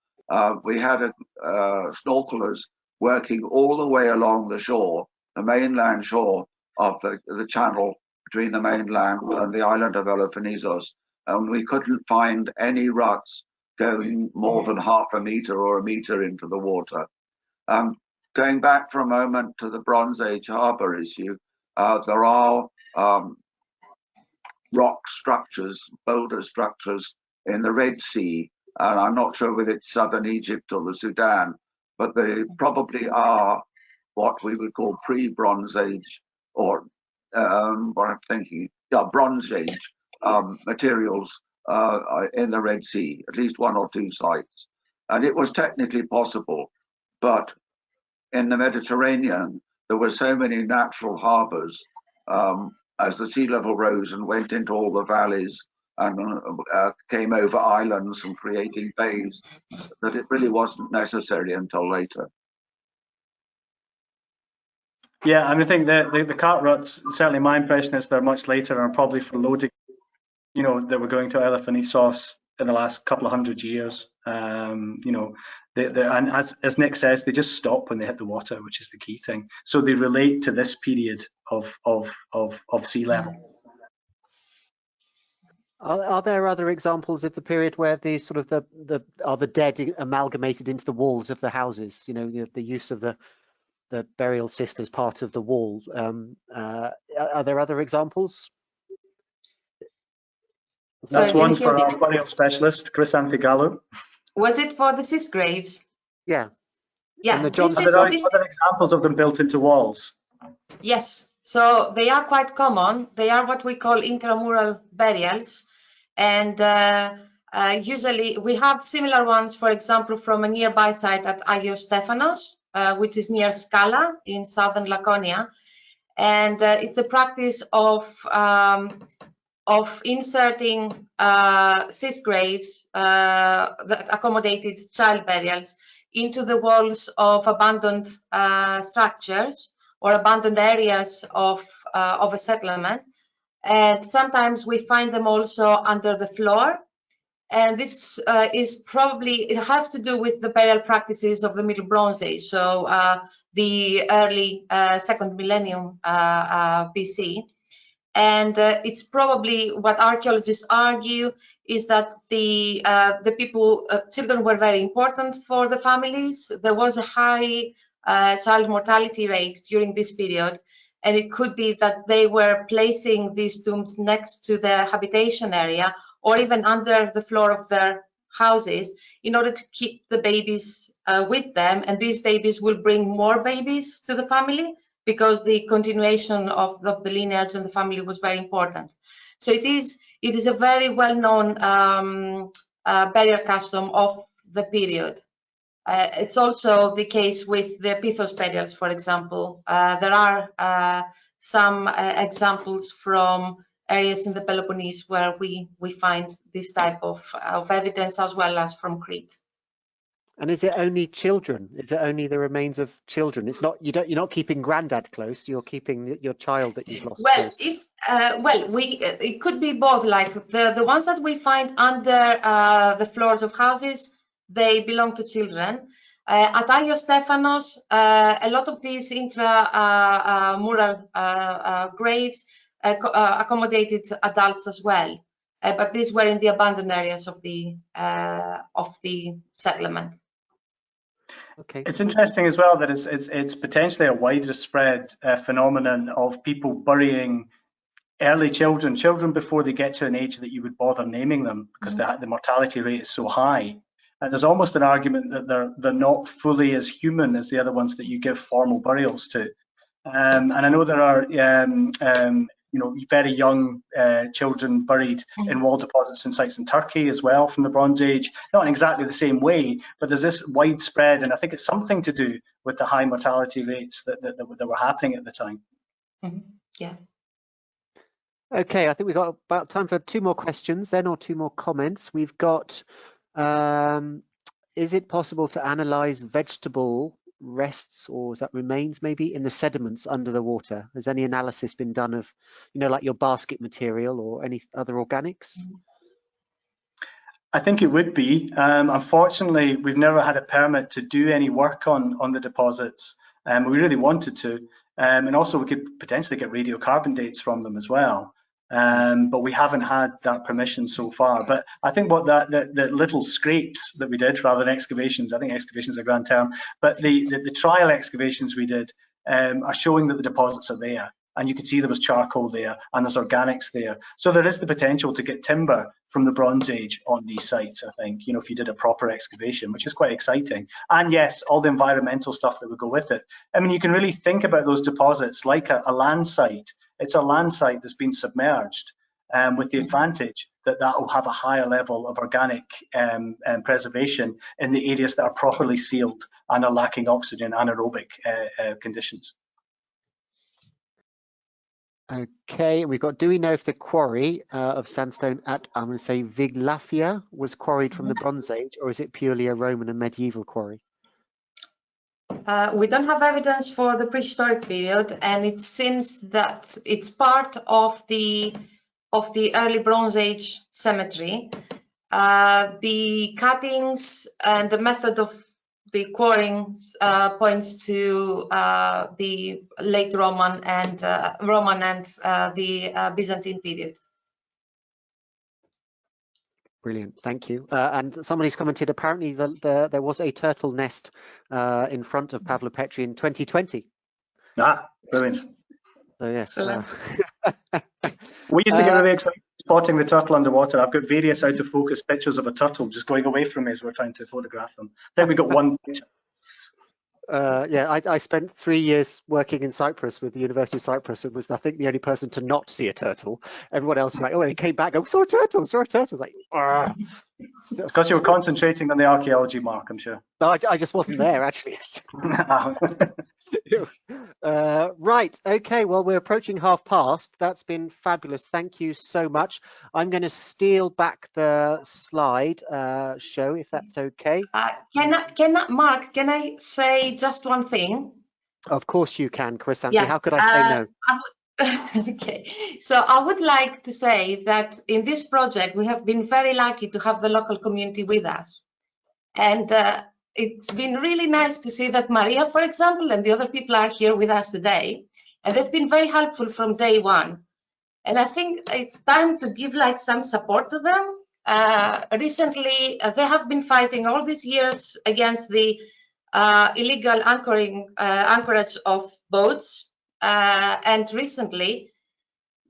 We had snorkelers working all the way along the shore, the mainland shore of the channel between the mainland and the island of Elafonisos, and we couldn't find any ruts going more than half a meter or a meter into the water. Going back for a moment to the Bronze Age harbour issue, there are rock structures, boulder structures in the Red Sea, and I'm not sure whether it's southern Egypt or the Sudan, but they probably are what we would call pre-Bronze Age, or what I'm thinking, yeah, Bronze Age materials in the Red Sea, at least one or two sites. And it was technically possible, but in the Mediterranean, there were so many natural harbors as the sea level rose and went into all the valleys and came over islands and creating bays, that it really wasn't necessary until later. Yeah, I mean, I think the cart ruts, certainly my impression is they're much later and are probably for loading, you know, that we're going to Elafonisos in the last couple of hundred years. You know, and as Nick says, they just stop when they hit the water, which is the key thing. So they relate to this period of sea level. Are there other examples of the period where the sort of the dead amalgamated into the walls of the houses? You know, the use of the burial cyst as part of the wall. Are there other examples? That's one for our burial specialist, Chris Antigallo. Was it for the cyst graves? Yeah. Yeah. Are there other examples of them built into walls? Yes. So they are quite common. They are what we call intramural burials. And usually we have similar ones, for example, from a nearby site at Agios Stephanos, which is near Skala in southern Laconia. And it's a practice of inserting cyst graves that accommodated child burials into the walls of abandoned structures or abandoned areas of a settlement. And sometimes we find them also under the floor. And this is probably, it has to do with the burial practices of the Middle Bronze Age, so the early second millennium BC. And it's probably what archaeologists argue is that the children were very important for the families. There was a high child mortality rate during this period, and it could be that they were placing these tombs next to their habitation area or even under the floor of their houses in order to keep the babies with them, and these babies will bring more babies to the family, because the continuation of the lineage and the family was very important. So it is a very well-known burial custom of the period. It's also the case with the Pithos burials, for example. There are some examples from areas in the Peloponnese where we find this type of evidence, as well as from Crete. And is it only children? Is it only the remains of children? It's not, you're not keeping granddad close, you're keeping your child that you've lost well, close. It could be both. Like the ones that we find under the floors of houses, they belong to children. At Agios Stephanos, a lot of these intramural graves accommodated adults as well, but these were in the abandoned areas of the settlement. Okay. It's interesting as well that it's potentially a wider spread phenomenon of people burying early children before they get to an age that you would bother naming them, because the mortality rate is so high. And there's almost an argument that they're not fully as human as the other ones that you give formal burials to. And I know there are very young children buried in wall deposits and sites in Turkey as well from the Bronze Age, not in exactly the same way, but there's this widespread, and I think it's something to do with the high mortality rates that were happening at the time. Yeah. Okay, I think we've got about time for 2 more questions then, or 2 more comments. We've got, is it possible to analyze vegetable rests, or is that remains maybe, in the sediments under the water? Has any analysis been done of, like your basket material or any other organics? I think it would be. Unfortunately, we've never had a permit to do any work on the deposits. We really wanted to. And also we could potentially get radiocarbon dates from them as well. But we haven't had that permission so far. But I think what the little scrapes that we did, rather than excavations, I think excavations are a grand term, but the trial excavations we did are showing that the deposits are there. And you can see there was charcoal there and there's organics there. So there is the potential to get timber from the Bronze Age on these sites, I think, if you did a proper excavation, which is quite exciting. And yes, all the environmental stuff that would go with it. I mean, you can really think about those deposits like a land site. It's a land site that's been submerged, with the advantage that will have a higher level of organic preservation in the areas that are properly sealed and are lacking oxygen anaerobic conditions. Okay, we've got, do we know if the quarry of sandstone at, I'm going to say, Viglafia was quarried from the Bronze Age, or is it purely a Roman and medieval quarry? We don't have evidence for the prehistoric period, and it seems that it's part of the early Bronze Age cemetery. The cuttings and the method of the quarrying points to the late Roman and the Byzantine period. Brilliant, thank you. And somebody's commented, apparently there was a turtle nest in front of Pavlopetri in 2020. Ah, brilliant. So yes. We used to get really excited spotting the turtle underwater. I've got various out of focus pictures of a turtle just going away from me as we're trying to photograph them. I think we got one picture. Yeah, I spent 3 years working in Cyprus with the University of Cyprus and was, I think, the only person to not see a turtle. Everyone else was like, oh, they came back, oh, saw a turtle, saw a turtle. It's like, because you were concentrating on the archaeology, Mark, I'm sure. No, I just wasn't there, actually. Right, okay, well, we're approaching 5:30. That's been fabulous. Thank you so much. I'm going to steal back the slide show, if that's okay. Mark, can I say just one thing? Of course you can, Chrysanthi. Yeah, how could I say no? Okay, so I would like to say that in this project, we have been very lucky to have the local community with us. And it's been really nice to see that Maria, for example, and the other people are here with us today. And they've been very helpful from day one. And I think it's time to give some support to them. Recently, they have been fighting all these years against the illegal anchorage of boats. And recently,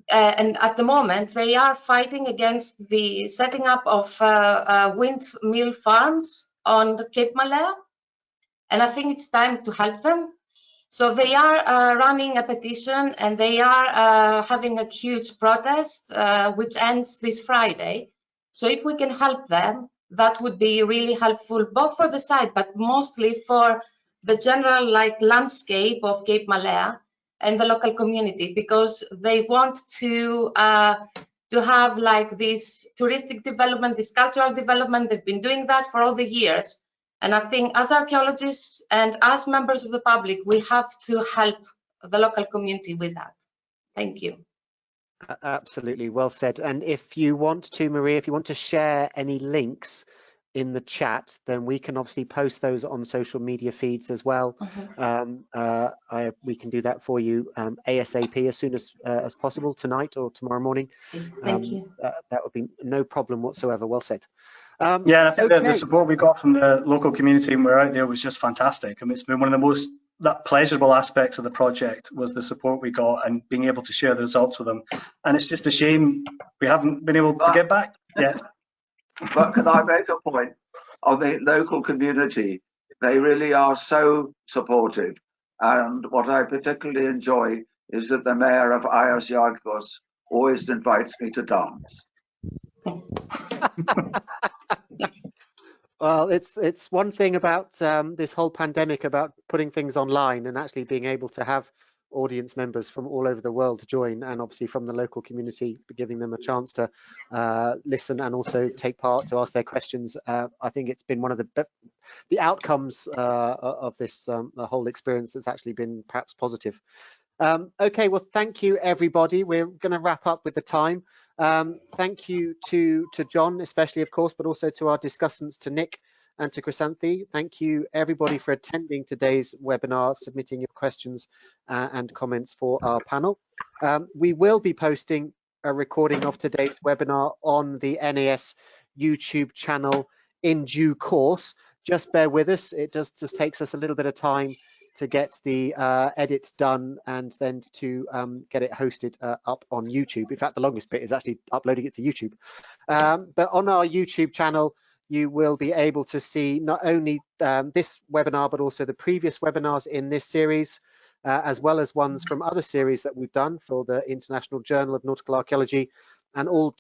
and at the moment, they are fighting against the setting up of windmill farms on the Cape Malea. And I think it's time to help them. So they are running a petition, and they are having a huge protest, which ends this Friday. So if we can help them, that would be really helpful, both for the site, but mostly for the general landscape of Cape Malea and the local community, because they want to have this touristic development, this cultural development. They've been doing that for all the years. And I think as archaeologists and as members of the public, we have to help the local community with that. Thank you. Absolutely, well said. And if you want to, Maria, if you want to share any links in the chat, then we can obviously post those on social media feeds as well. We can do that for you ASAP, as soon as possible, tonight or tomorrow morning. Thank you. That would be no problem whatsoever. Well said. Yeah, I think the support we got from the local community when we were out there was just fantastic. I mean, it's been one of the most pleasurable aspects of the project was the support we got and being able to share the results with them. And it's just a shame we haven't been able to get back yet. But can I make a point on the local community? They really are so supportive, And what I particularly enjoy is that the mayor of Ios Iagos always invites me to dance. Well, it's one thing about this whole pandemic, about putting things online and actually being able to have audience members from all over the world to join, and obviously from the local community, giving them a chance to listen and also take part, to ask their questions. I think it's been one of the outcomes of this whole experience that's actually been perhaps positive. Okay, well, thank you, everybody. We're going to wrap up with the time. Thank you to John, especially, of course, but also to our discussants, to Nick and to Chrysanthi. Thank you, everybody, for attending today's webinar, submitting your questions and comments for our panel. We will be posting a recording of today's webinar on the NAS YouTube channel in due course. Just bear with us. It just takes us a little bit of time to get the edits done and then to get it hosted up on YouTube. In fact, the longest bit is actually uploading it to YouTube. But on our YouTube channel, you will be able to see not only this webinar, but also the previous webinars in this series, as well as ones from other series that we've done for the International Journal of Nautical Archaeology, and all